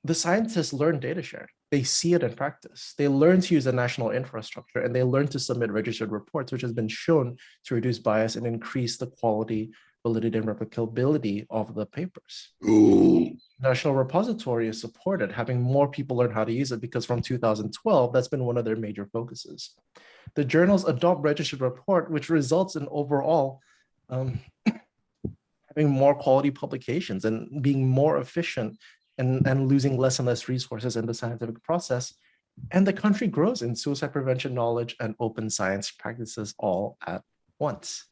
the scientists learn data sharing. They see it in practice. They learn to use a national infrastructure, and they learn to submit registered reports, which has been shown to reduce bias and increase the quality, validity, and replicability of the papers. National repository is supported, having more people learn how to use it, because from 2012, that's been one of their major focuses. The journals adopt registered report, which results in overall having more quality publications and being more efficient and losing less and less resources in the scientific process. And the country grows in suicide prevention knowledge and open science practices all at once.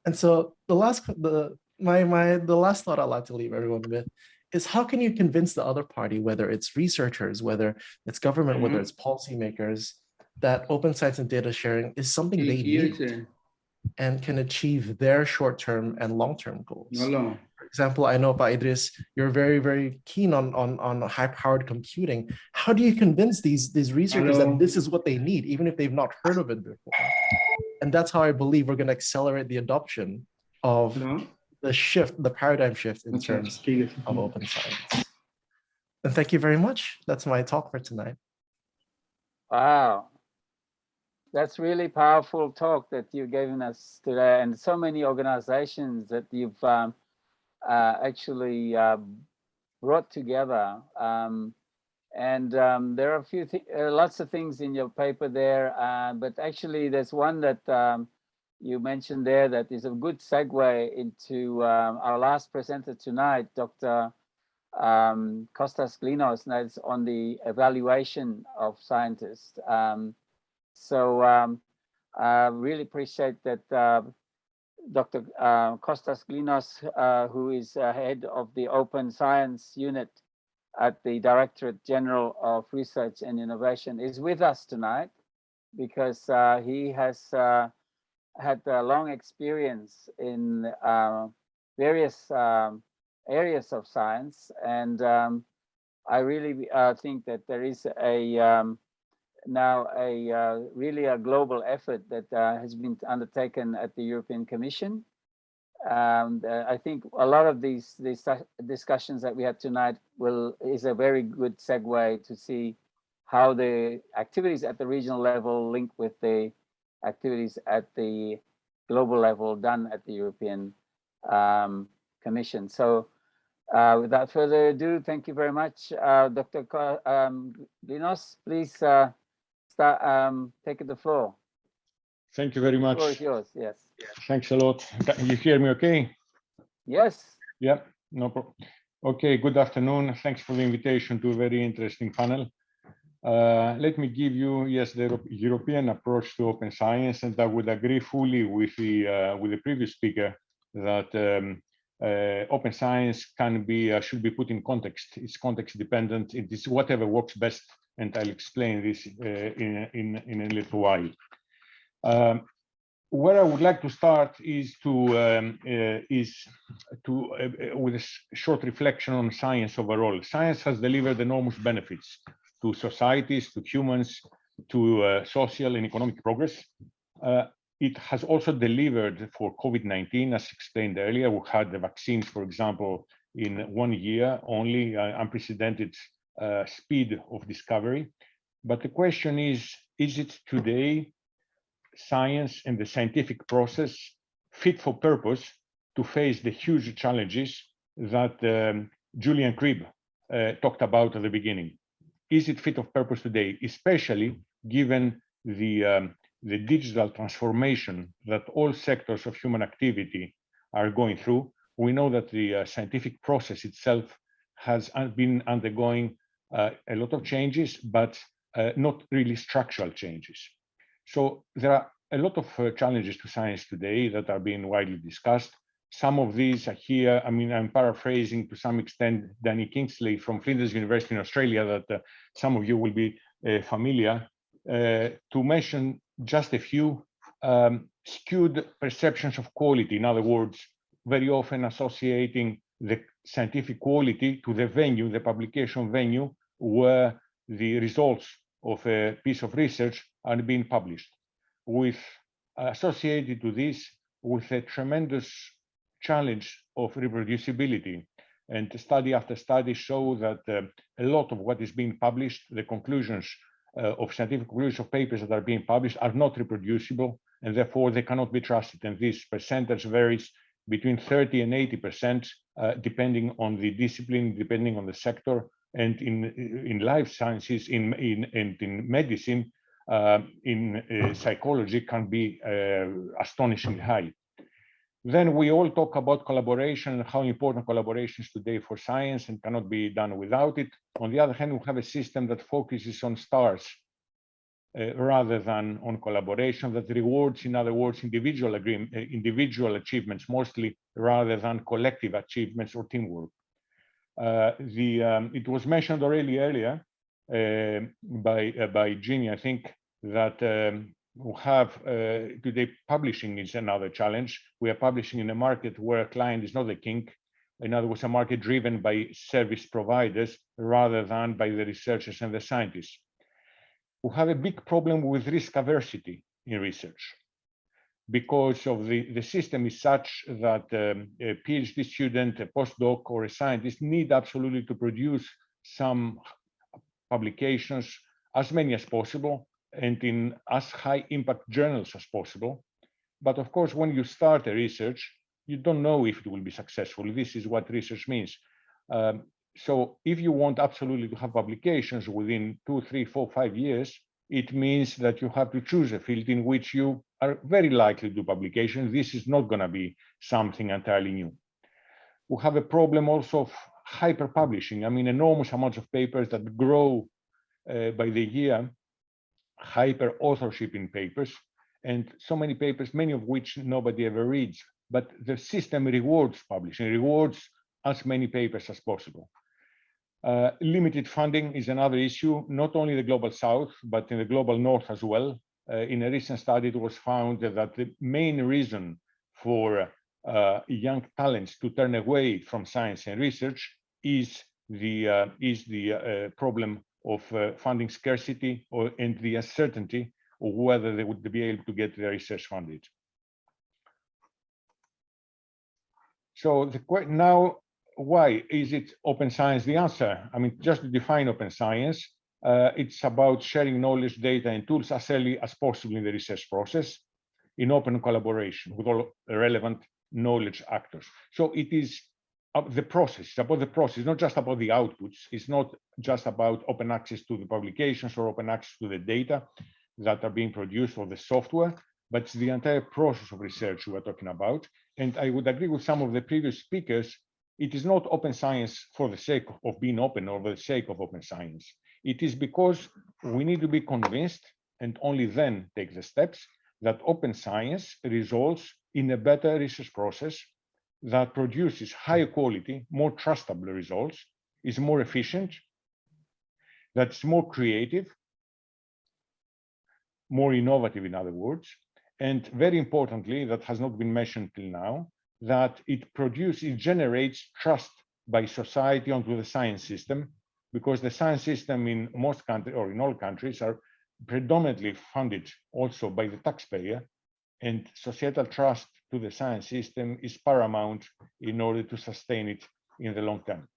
And so the last thought I'd like to leave everyone with is, how can you convince the other party, whether it's researchers, whether it's government, whether it's policymakers, that open science and data sharing is something they need and can achieve their short-term and long-term goals? For example, I know, Pak Idris, you're very, very keen on high-powered computing. How do you convince these researchers that this is what they need, even if they've not heard of it before? And that's how I believe we're going to accelerate the adoption of the paradigm shift in terms of open science. And thank you very much. That's my talk for tonight. Wow. That's really powerful talk that you've given us today, and so many organizations that you've actually brought together. There are lots of things in your paper there, but actually there's one that you mentioned there that is a good segue into our last presenter tonight, Dr. Kostas Glinos, and that's on the evaluation of scientists. I really appreciate that Dr. Kostas Glinos, who is head of the Open Science Unit at the Directorate General of Research and Innovation, is with us tonight, because he has had a long experience in various areas of science. And I really think that there is now really a global effort that has been undertaken at the European Commission. I think a lot of these discussions that we had tonight is a very good segue to see how the activities at the regional level link with the activities at the global level done at the European Commission. So without further ado, thank you very much, Dr. Glinos. Please take the floor. Thank you very much. The floor is yours. Yes. Thanks a lot. Can you hear me okay? Yes. Yeah, no problem. Okay, good afternoon. Thanks for the invitation to a very interesting panel. Let me give you, the European approach to open science, and I would agree fully with the previous speaker that open science should be put in context. It's context dependent. It is whatever works best, and I'll explain this in a little while. Where I would like to start is with a short reflection on science overall. Science has delivered enormous benefits to societies, to humans, to social and economic progress. It has also delivered for COVID-19, as explained earlier. We had the vaccines, for example, in 1 year only, unprecedented speed of discovery. But the question is it today science and the scientific process fit for purpose to face the huge challenges that Julian Cribb talked about at the beginning. Is it fit of purpose today, especially given the digital transformation that all sectors of human activity are going through? We know that the scientific process itself has been undergoing a lot of changes, but not really structural changes. So there are a lot of challenges to science today that are being widely discussed. Some of these are here. I mean, I'm paraphrasing to some extent Danny Kingsley from Flinders University in Australia that some of you will be familiar. To mention just a few, skewed perceptions of quality. In other words, very often associating the scientific quality to the venue, the publication venue, where the results of a piece of research are being published, with associated to this with a tremendous challenge of reproducibility. And study after study show that a lot of what is being published, the conclusions of scientific conclusions of papers that are being published are not reproducible, and therefore they cannot be trusted. And this percentage varies between 30 and 80%, depending on the discipline, depending on the sector. And in life sciences, in medicine, in psychology can be astonishingly high. Then we all talk about collaboration and how important collaboration is today for science and cannot be done without it. On the other hand, we have a system that focuses on stars rather than on collaboration, that rewards, in other words, individual achievements mostly rather than collective achievements or teamwork. It was mentioned already earlier by Ginny, I think, that we have today publishing is another challenge. We are publishing in a market where a client is not the king. In other words, a market driven by service providers rather than by the researchers and the scientists. We have a big problem with risk aversity in research, because of the system is such that a PhD student, a postdoc, or a scientist need absolutely to produce some publications, as many as possible, and in as high impact journals as possible. But of course, when you start a research, you don't know if it will be successful. This is what research means. So if you want absolutely to have publications within 2, 3, 4, 5 years, it means that you have to choose a field in which you are very likely to do publications. This is not going to be something entirely new. We have a problem also of hyper publishing. I mean, enormous amounts of papers that grow by the year, hyper authorship in papers, and so many papers, many of which nobody ever reads. But the system rewards publishing, rewards as many papers as possible. Limited funding is another issue, not only the global south, but in the global north as well. In a recent study, it was found that the main reason for young talents to turn away from science and research is the problem of funding scarcity and the uncertainty of whether they would be able to get their research funded. So now, why is it open science the answer? I mean, just to define open science, it's about sharing knowledge, data, and tools as early as possible in the research process in open collaboration with all relevant knowledge actors. So it is the process, it's about the process, not just about the outputs. It's not just about open access to the publications or open access to the data that are being produced or the software, but it's the entire process of research we're talking about. And I would agree with some of the previous speakers, it is not open science for the sake of being open or for the sake of open science. It is because we need to be convinced, and only then take the steps, that open science results in a better research process that produces higher quality, more trustable results, is more efficient, that's more creative, more innovative, in other words, and very importantly, that has not been mentioned till now, that it generates trust by society onto the science system, because the science system in most countries, or in all countries, are predominantly funded also by the taxpayer, and societal trust to the science system is paramount in order to sustain it in the long term.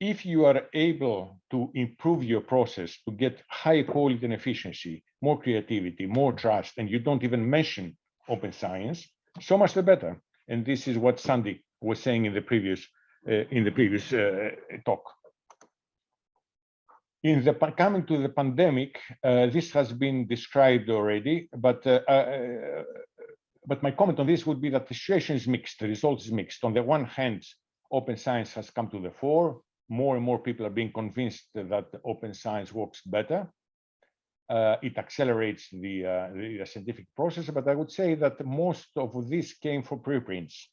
If you are able to improve your process to get high quality and efficiency, more creativity, more trust, and you don't even mention open science, so much the better. And this is what Sandy was saying in the previous in the previous talk. Coming to the pandemic, this has been described already, but my comment on this would be that the situation is mixed. The result is mixed. On the one hand, open science has come to the fore. More and more people are being convinced that open science works better. It accelerates the scientific process, but I would say that most of this came from preprints.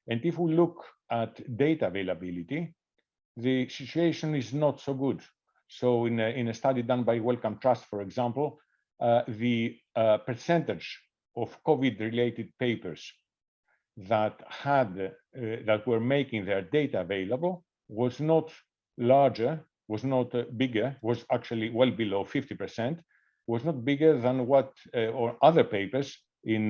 And if we look at data availability, the situation is not so good. So in a study done by Wellcome Trust, for example, the percentage of COVID-related papers that were making their data available was not larger, was not bigger, was actually well below 50%, was not bigger than what or other papers in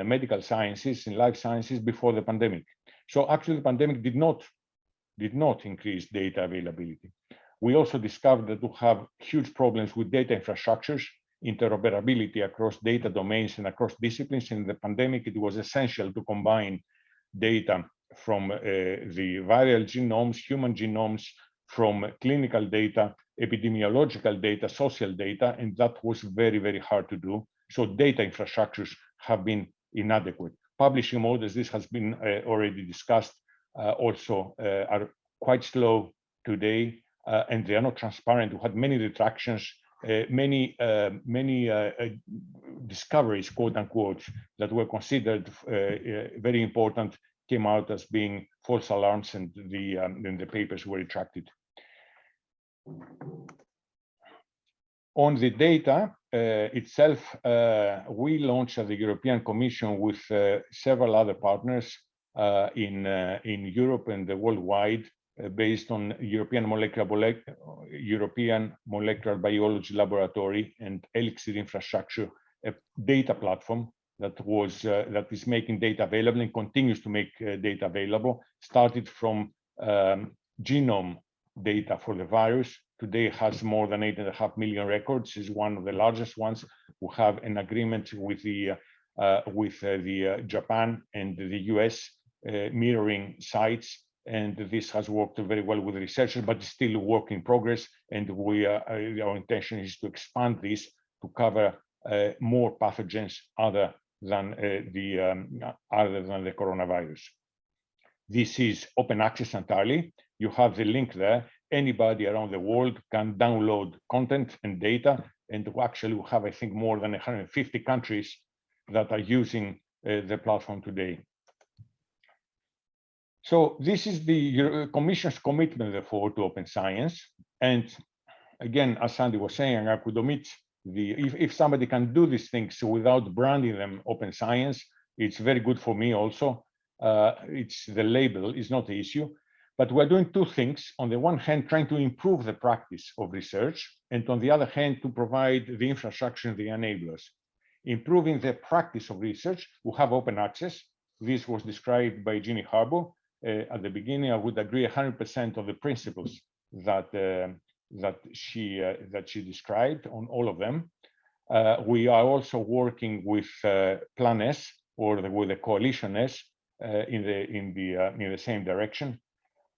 medical sciences, in life sciences before the pandemic. So actually the pandemic did not increase data availability. We also discovered that we have huge problems with data infrastructures, interoperability across data domains and across disciplines. In the pandemic, it was essential to combine data from the viral genomes, human genomes, from clinical data, epidemiological data, social data, and that was very, very hard to do. So data infrastructures have been inadequate. Publishing models, this has been already discussed, also are quite slow today, and they are not transparent. We had many retractions, many discoveries, quote unquote, that were considered very important came out as being false alarms, and the papers were retracted. On the data itself, we launched at the European Commission with several other partners in Europe and worldwide, based on European Molecular Biology Laboratory and Elixir Infrastructure, a data platform that is making data available and continues to make data available. Started from genome data for the virus. Today has more than 8.5 million records, is one of the largest ones. We have an agreement with the Japan and the US mirroring sites, and this has worked very well with researchers, but it's still a work in progress. And our intention is to expand this to cover more pathogens other than the coronavirus. This is open access entirely. You have the link there. Anybody around the world can download content and data, and actually we have, I think, more than 150 countries that are using the platform today. So this is the Commission's commitment, therefore, to open science. And again, as Sandy was saying, I could omit if somebody can do these things without branding them open science, it's very good for me also. It's the label is not the issue. But we're doing two things. On the one hand, trying to improve the practice of research, and on the other hand, to provide the infrastructure and the enablers. Improving the practice of research, we have open access. This was described by Jeannie Harbour at the beginning. I would agree 100% of the principles that she described on all of them. We are also working with Plan S, or with the Coalition S, in the same direction.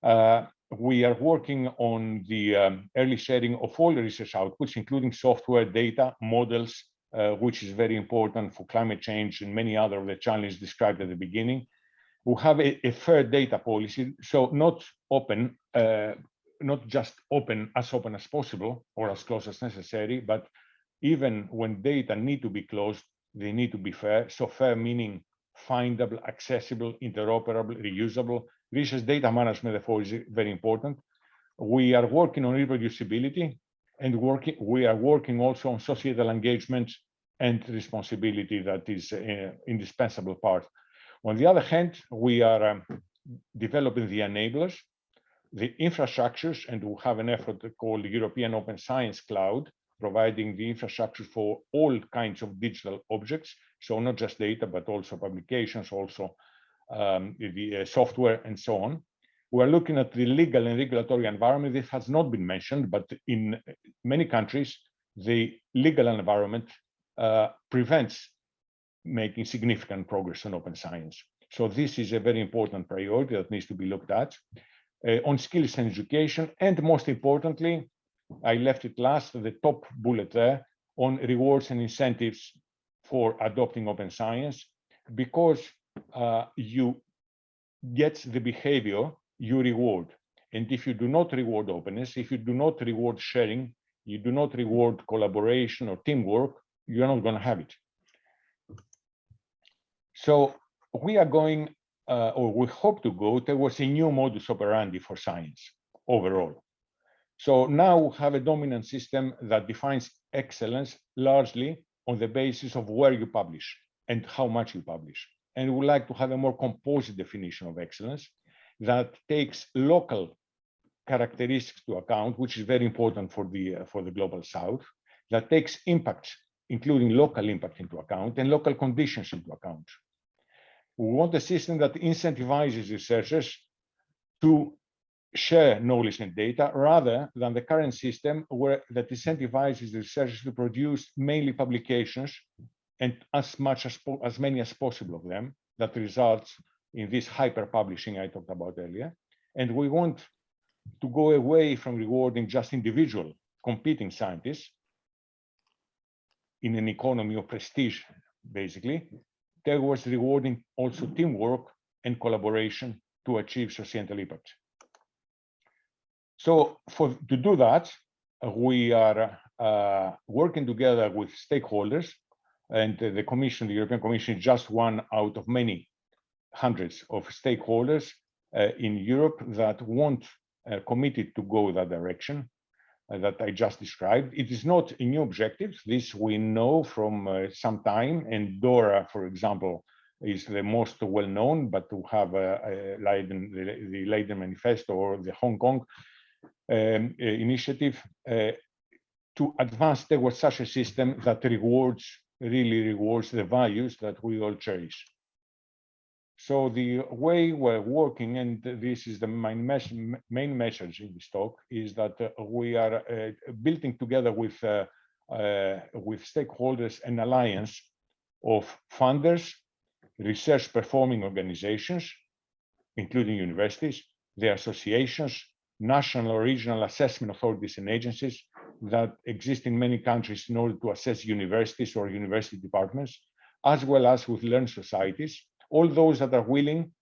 We are working on the early sharing of all the research outputs, including software, data, models, which is very important for climate change and many other of the challenges described at the beginning. We have a fair data policy, so not open, not just open as possible or as close as necessary, but even when data need to be closed, they need to be fair. So fair meaning findable, accessible, interoperable, reusable. Research data management, therefore, is very important. We are working on reproducibility, and we are working also on societal engagement and responsibility. That is an indispensable part. On the other hand, we are developing the enablers, the infrastructures, and we have an effort called the European Open Science Cloud, providing the infrastructure for all kinds of digital objects. So not just data, but also publications, also the software, and so on. We're looking at the legal and regulatory environment. This has not been mentioned, but in many countries, the legal environment prevents making significant progress on open science. So this is a very important priority that needs to be looked at. On skills and education, and most importantly, I left it last, the top bullet there, on rewards and incentives for adopting open science, because you get the behavior you reward. And if you do not reward openness, if you do not reward sharing, you do not reward collaboration or teamwork, you're not going to have it. So we are going, or we hope to go towards a new modus operandi for science overall. So now we have a dominant system that defines excellence largely on the basis of where you publish and how much you publish. And we would like to have a more composite definition of excellence that takes local characteristics to account, which is very important for the global South, that takes impact, including local impact, into account and local conditions into account. We want a system that incentivizes researchers to share knowledge and data rather than the current system where that incentivizes researchers to produce mainly publications and as many as possible of them, that results in this hyper publishing I talked about earlier. And we want to go away from rewarding just individual competing scientists in an economy of prestige, basically, towards rewarding also teamwork and collaboration to achieve societal impact. So to do that, we are working together with stakeholders, and the Commission, the European Commission, is just one out of many hundreds of stakeholders in Europe that want committed to go that direction that I just described. It is not a new objective. This we know from some time, and DORA, for example, is the most well-known, but to have the Leiden Manifesto or the Hong Kong initiative to advance towards such a system that really rewards the values that we all cherish. So the way we're working, and this is the main message in this talk, is that we are building together with stakeholders an alliance of funders, research performing organizations, including universities, their associations, national or regional assessment authorities and agencies that exist in many countries in order to assess universities or university departments, as well as with learned societies, all those that are willing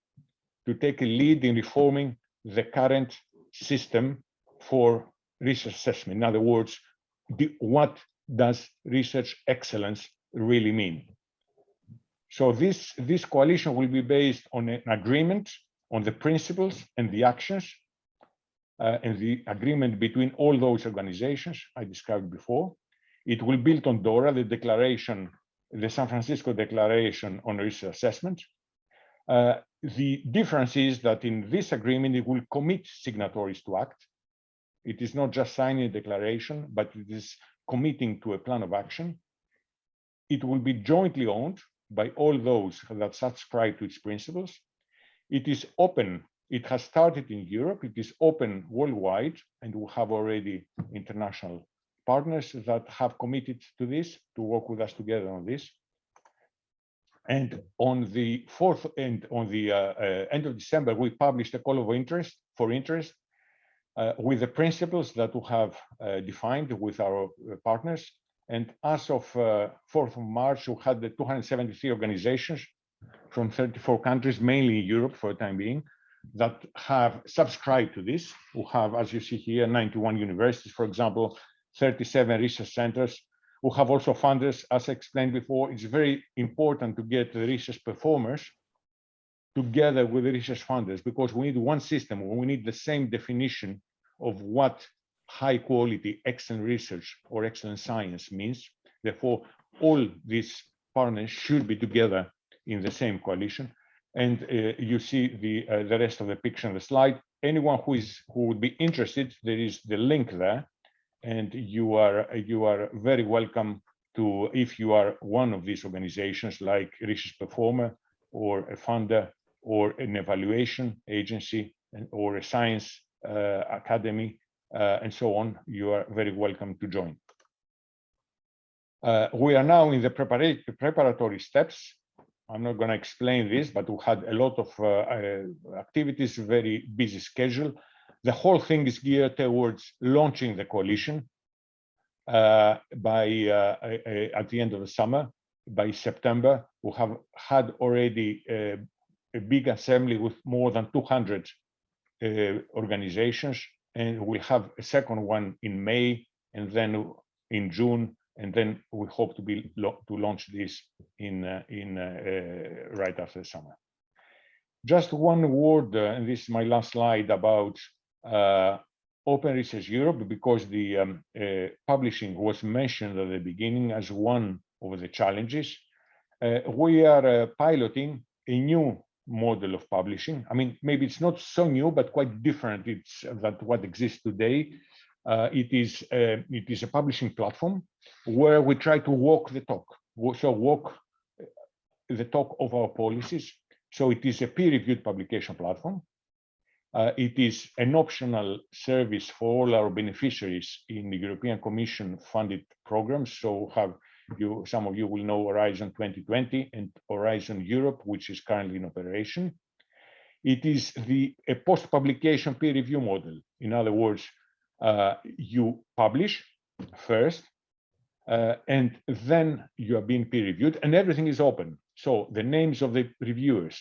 to take a lead in reforming the current system for research assessment. In other words, what does research excellence really mean? So this coalition will be based on an agreement on the principles and the actions and the agreement between all those organizations I described before. It will build on DORA, the declaration, the San Francisco Declaration on Research Assessment. The difference is that in this agreement, it will commit signatories to act. It is not just signing a declaration, but it is committing to a plan of action. It will be jointly owned by all those that subscribe to its principles. It is open. It has started in Europe. It is open worldwide, and we have already international partners that have committed to this, to work with us together on this. And on the 4th and on the end of December, we published a call of interest with the principles that we have defined with our partners. And as of 4th of March, we had the 273 organizations from 34 countries, mainly Europe for the time being, that have subscribed to this. We have, as you see here, 91 universities, for example, 37 research centers. We have also funders, as I explained before. It's very important to get the research performers together with the research funders, because we need one system. We need the same definition of what high quality, excellent research or excellent science means. Therefore, all these partners should be together in the same coalition. And you see the rest of the picture on the slide. Anyone who would be interested, there is the link there, and you are very welcome to, if you are one of these organizations like Research Performer or a funder or an evaluation agency or a science academy and so on, you are very welcome to join. We are now in the preparatory steps I'm not going to explain this, but we had a lot of activities, very busy schedule. The whole thing is geared towards launching the coalition at the end of the summer. By September, we have had already a big assembly with more than 200 organizations, and we'll have a second one in May, and then in June, and then we hope to launch this in right after the summer. Just one word, and this is my last slide, about Open Research Europe, because the publishing was mentioned at the beginning as one of the challenges. We are piloting a new model of publishing. I mean, maybe it's not so new, but quite different. It's that what exists today. It is a publishing platform where we try to walk the talk. So walk the talk of our policies. So it is a peer-reviewed publication platform. It is an optional service for all our beneficiaries in the European Commission funded programs. So some of you will know Horizon 2020 and Horizon Europe, which is currently in operation. It is a post-publication peer review model. In other words, you publish first, and then you are being peer reviewed, and everything is open. So the names of the reviewers,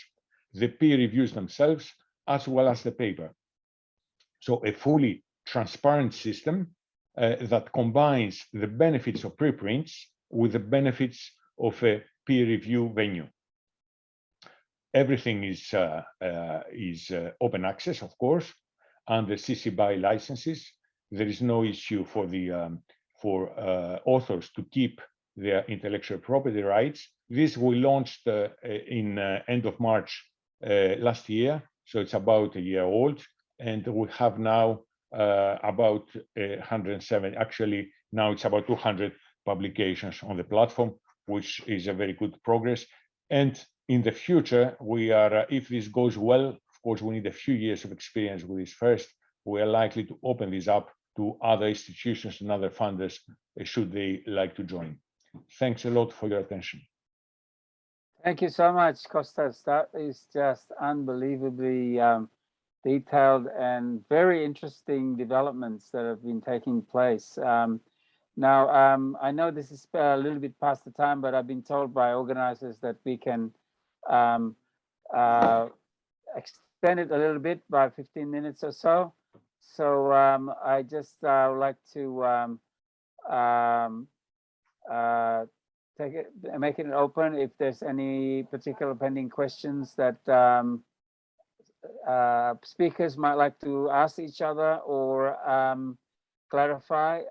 the peer reviews themselves, as well as the paper. So a fully transparent system that combines the benefits of preprints with the benefits of a peer review venue. Everything is open access, of course, under CC BY licenses. There is no issue for the authors to keep their intellectual property rights. This we launched in end of March last year, so it's about a year old, and we have now about 107. Actually, now it's about 200 publications on the platform, which is a very good progress. And in the future, we are, if this goes well, of course, we need a few years of experience with this first. We are likely to open this up to other institutions and other funders should they like to join. Thanks a lot for your attention. Thank you so much, Kostas. That is just unbelievably detailed and very interesting developments that have been taking place. Now, I know this is a little bit past the time, but I've been told by organizers that we can extend it a little bit by 15 minutes or so. So I just would like to make it open if there's any particular pending questions that speakers might like to ask each other or clarify.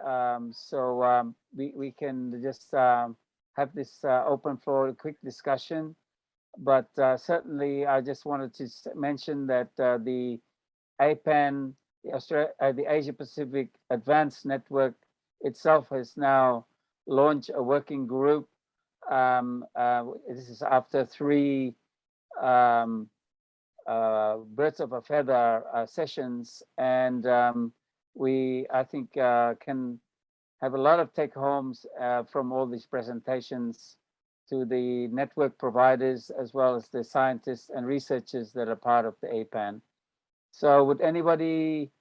So we can just have this open for a quick discussion. But certainly, I just wanted to mention that the APAN, the Asia Pacific Advanced Network itself has now launched a working group. This is after 3 birds of a feather sessions, and I think can have a lot of take homes from all these presentations to the network providers, as well as the scientists and researchers that are part of the APAN. So would anybody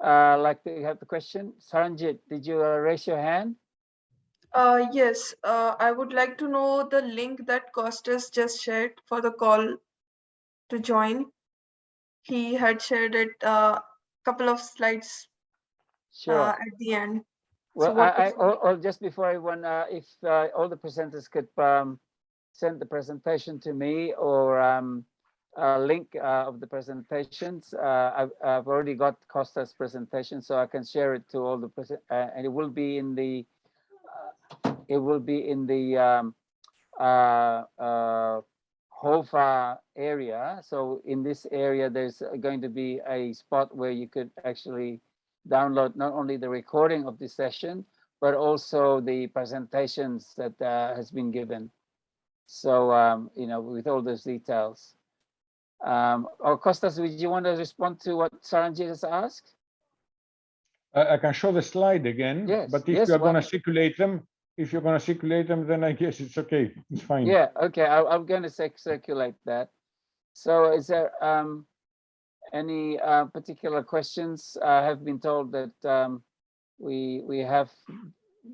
like to have the question? Saranjit, did you raise your hand? Yes, I would like to know the link that Kostas just shared for the call to join. He had shared it a couple of slides Sure. at the end. Well, So or just before everyone, if all the presenters could send the presentation to me, or a link of the presentations. I've already got Kostas' presentation, so I can share it to all the and it will be in the HOFA area. So in this area, there's going to be a spot where you could actually download not only the recording of this session, but also the presentations that has been given. So, you know, with all those details. Or Kostas, would you want to respond to what Saranjit has asked? I can show the slide again, yes, but if you are going to circulate them, if you're going to circulate them, then I guess it's okay. It's fine. Yeah, okay. I'm going to circulate that. So is there any particular questions? I have been told that we have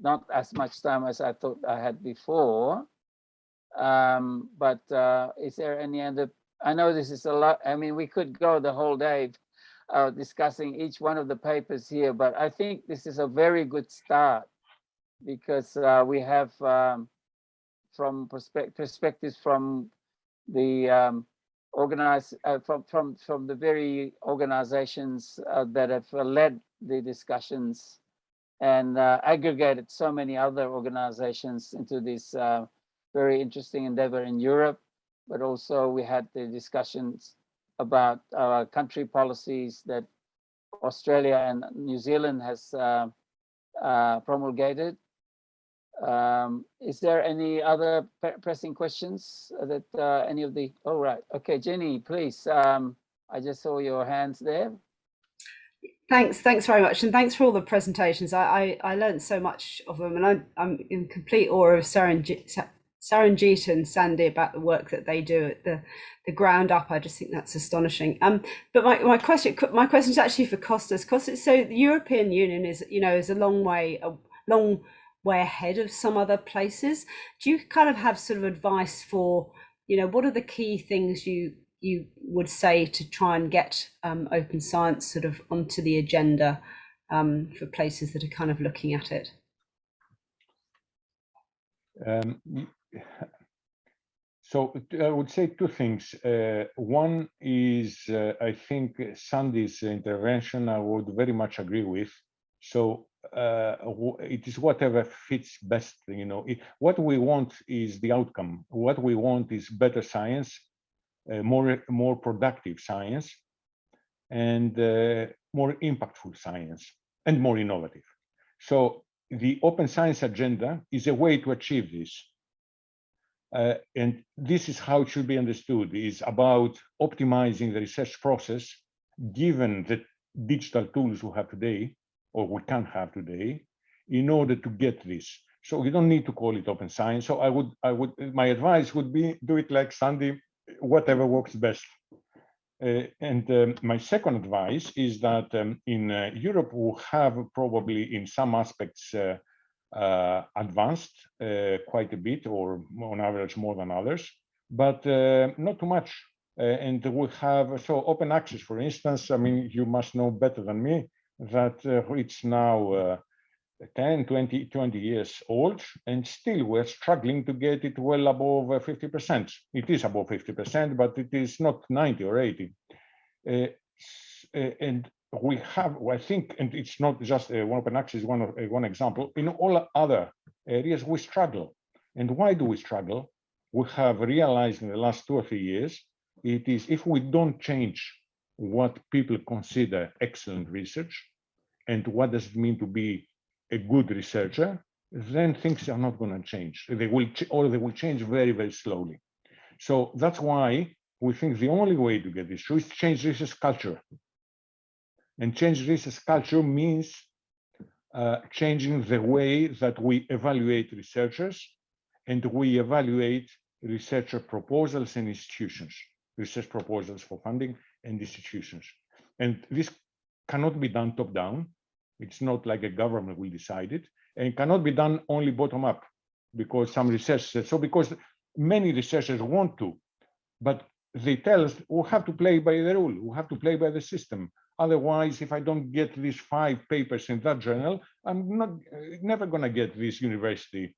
not as much time as I thought I had before. But is there any other? I know this is a lot. I mean, we could go the whole day discussing each one of the papers here, but I think this is a very good start because we have from perspectives from the from the very organizations that have led the discussions and aggregated so many other organizations into this very interesting endeavor in Europe, but also we had the discussions about country policies that Australia and New Zealand has promulgated. Is there any other pressing questions that any of the, oh, right. Okay, Jenny, please. I just saw your hands there. Thanks very much, and thanks for all the presentations. I learned so much of them, and I'm in complete awe of Saranjit and Sandy about the work that they do at the ground up. I just think that's astonishing. But my question is actually for Kostas. Kostas, so the European Union is a long way ahead of some other places. Do you kind of have sort of advice for what are the key things you would say to try and get open science sort of onto the agenda for places that are kind of looking at it? So I would say two things. One is, I think Sandy's intervention I would very much agree with. So it is whatever fits best. What we want is the outcome. What we want is better science, more productive science, and more impactful science, and more innovative. So the open science agenda is a way to achieve this. And this is how it should be understood. It's about optimizing the research process, given the digital tools we have today, or we can have today, in order to get this. So we don't need to call it open science. So my advice would be, do it like Sandy, whatever works best. And my second advice is that in Europe, we have probably in some aspects advanced quite a bit, or on average more than others, but not too much. And we have, so open access, for instance, I mean, you must know better than me that it's now 10, 20 years old, and still we're struggling to get it well above 50%. It is above 50%, but it is not 90 or 80. And we have, I think, and it's not just one open access, one example. In all other areas, we struggle. And why do we struggle? We have realized in the last 2 or 3 years, it is if we don't change what people consider excellent research, and what does it mean to be a good researcher, then things are not going to change. They will change very, very slowly. So that's why we think the only way to get this through is to change research culture. And change research culture means changing the way that we evaluate researchers, and we evaluate researcher proposals and institutions, research proposals for funding and institutions. And this cannot be done top down. It's not like a government will decide it, and cannot be done only bottom up, because some researchers, so because many researchers want to, but they tell us we have to play by the rule, we have to play by the system. Otherwise, if I don't get these 5 papers in that journal, I'm never going to get this university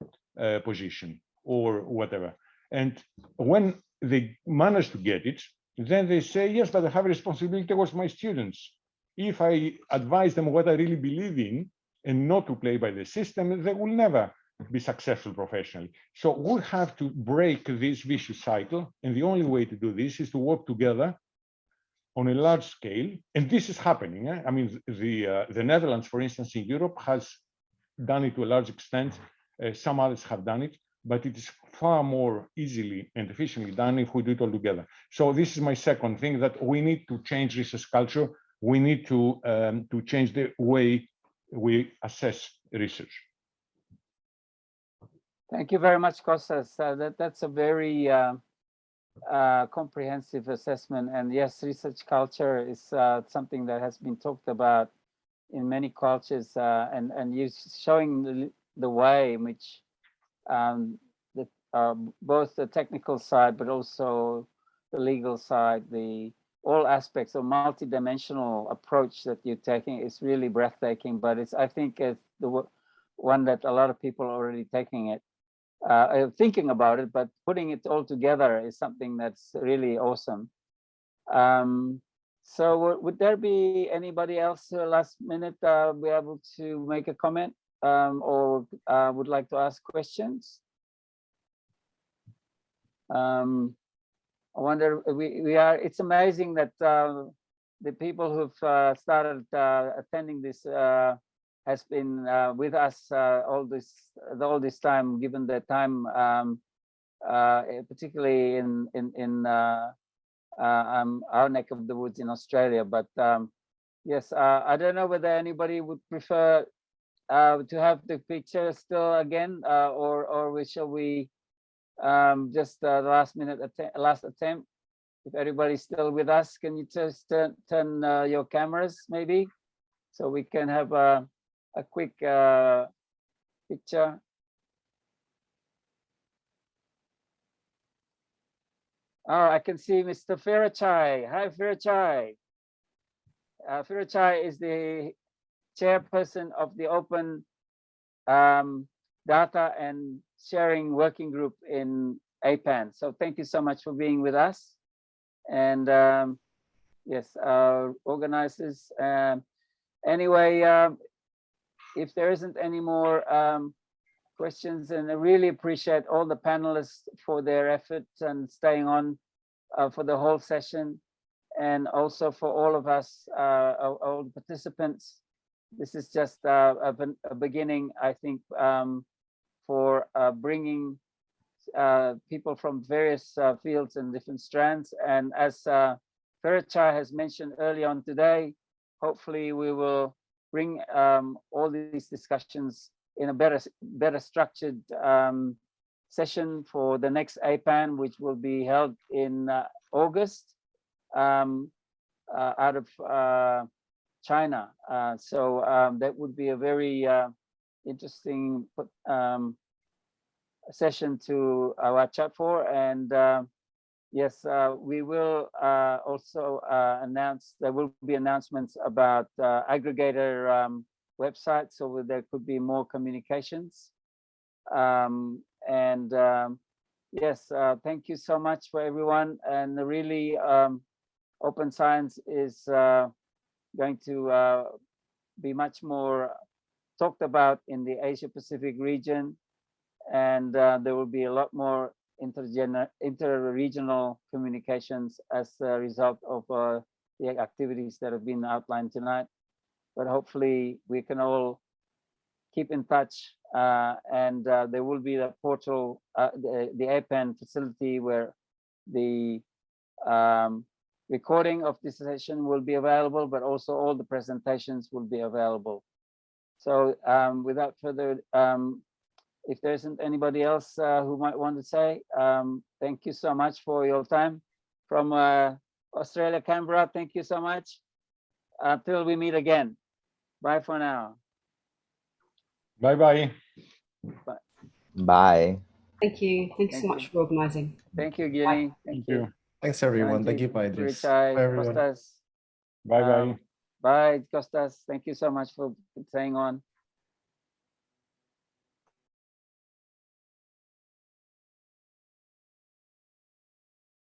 position or whatever. And when they manage to get it, then they say, yes, but I have a responsibility towards my students. If I advise them what I really believe in and not to play by the system, they will never be successful professionally. So we have to break this vicious cycle. And the only way to do this is to work together on a large scale. And this is happening. I mean, the Netherlands, for instance, in Europe has done it to a large extent. Some others have done it, but it is far more easily and efficiently done if we do it all together. So this is my second thing, that we need to change research culture. We need to change the way we assess research. Thank you very much, Kostas. That's a very comprehensive assessment. And yes, research culture is something that has been talked about in many cultures, and you showing the way in which both the technical side, but also the legal side, all aspects of multidimensional approach that you're taking is really breathtaking. But I think it's the one that a lot of people are already taking it, thinking about it, but putting it all together is something that's really awesome. So would there be anybody else last minute be able to make a comment, or would like to ask questions? I wonder, it's amazing that the people who've started attending this has been with us all this time, given the time, particularly in our neck of the woods in Australia. But yes, I don't know whether anybody would prefer to have the picture still again, or shall we just the last attempt? If everybody's still with us, can you just turn your cameras maybe, so we can have a quick picture? Oh, I can see Mr. Ferachai. Hi, Ferachai. Ferachai is the chairperson of the Open Data and Sharing Working Group in APAN. So thank you so much for being with us. And yes, organizers. Anyway, if there isn't any more questions, and I really appreciate all the panelists for their efforts and staying on for the whole session, and also for all of us, all the participants. This is just a beginning, I think, for bringing people from various fields and different strands. And as Ferachai has mentioned early on today, hopefully we will bring all these discussions in a better structured session for the next APAN, which will be held in August out of China. So that would be a very interesting session to watch out for. And yes, we will also announce, there will be announcements about aggregator websites, so there could be more communications. Yes, thank you so much for everyone. And really, Open Science is going to be much more talked about in the Asia Pacific region. And there will be a lot more inter-regional communications as a result of the activities that have been outlined tonight. But hopefully we can all keep in touch, and there will be the portal, the APAN facility, where the recording of this session will be available, but also all the presentations will be available. So without further, if there isn't anybody else who might want to say, thank you so much for your time from Australia, Canberra. Thank you so much. Until we meet again. Bye for now. Bye-bye. Bye. Thank you. Thanks so much for organising. Thank you, Guinea. Thank you. Thanks, everyone. Thank you, Idris. Bye, Bye, everyone. Kostas. Bye-bye. Bye, Kostas. Thank you so much for staying on.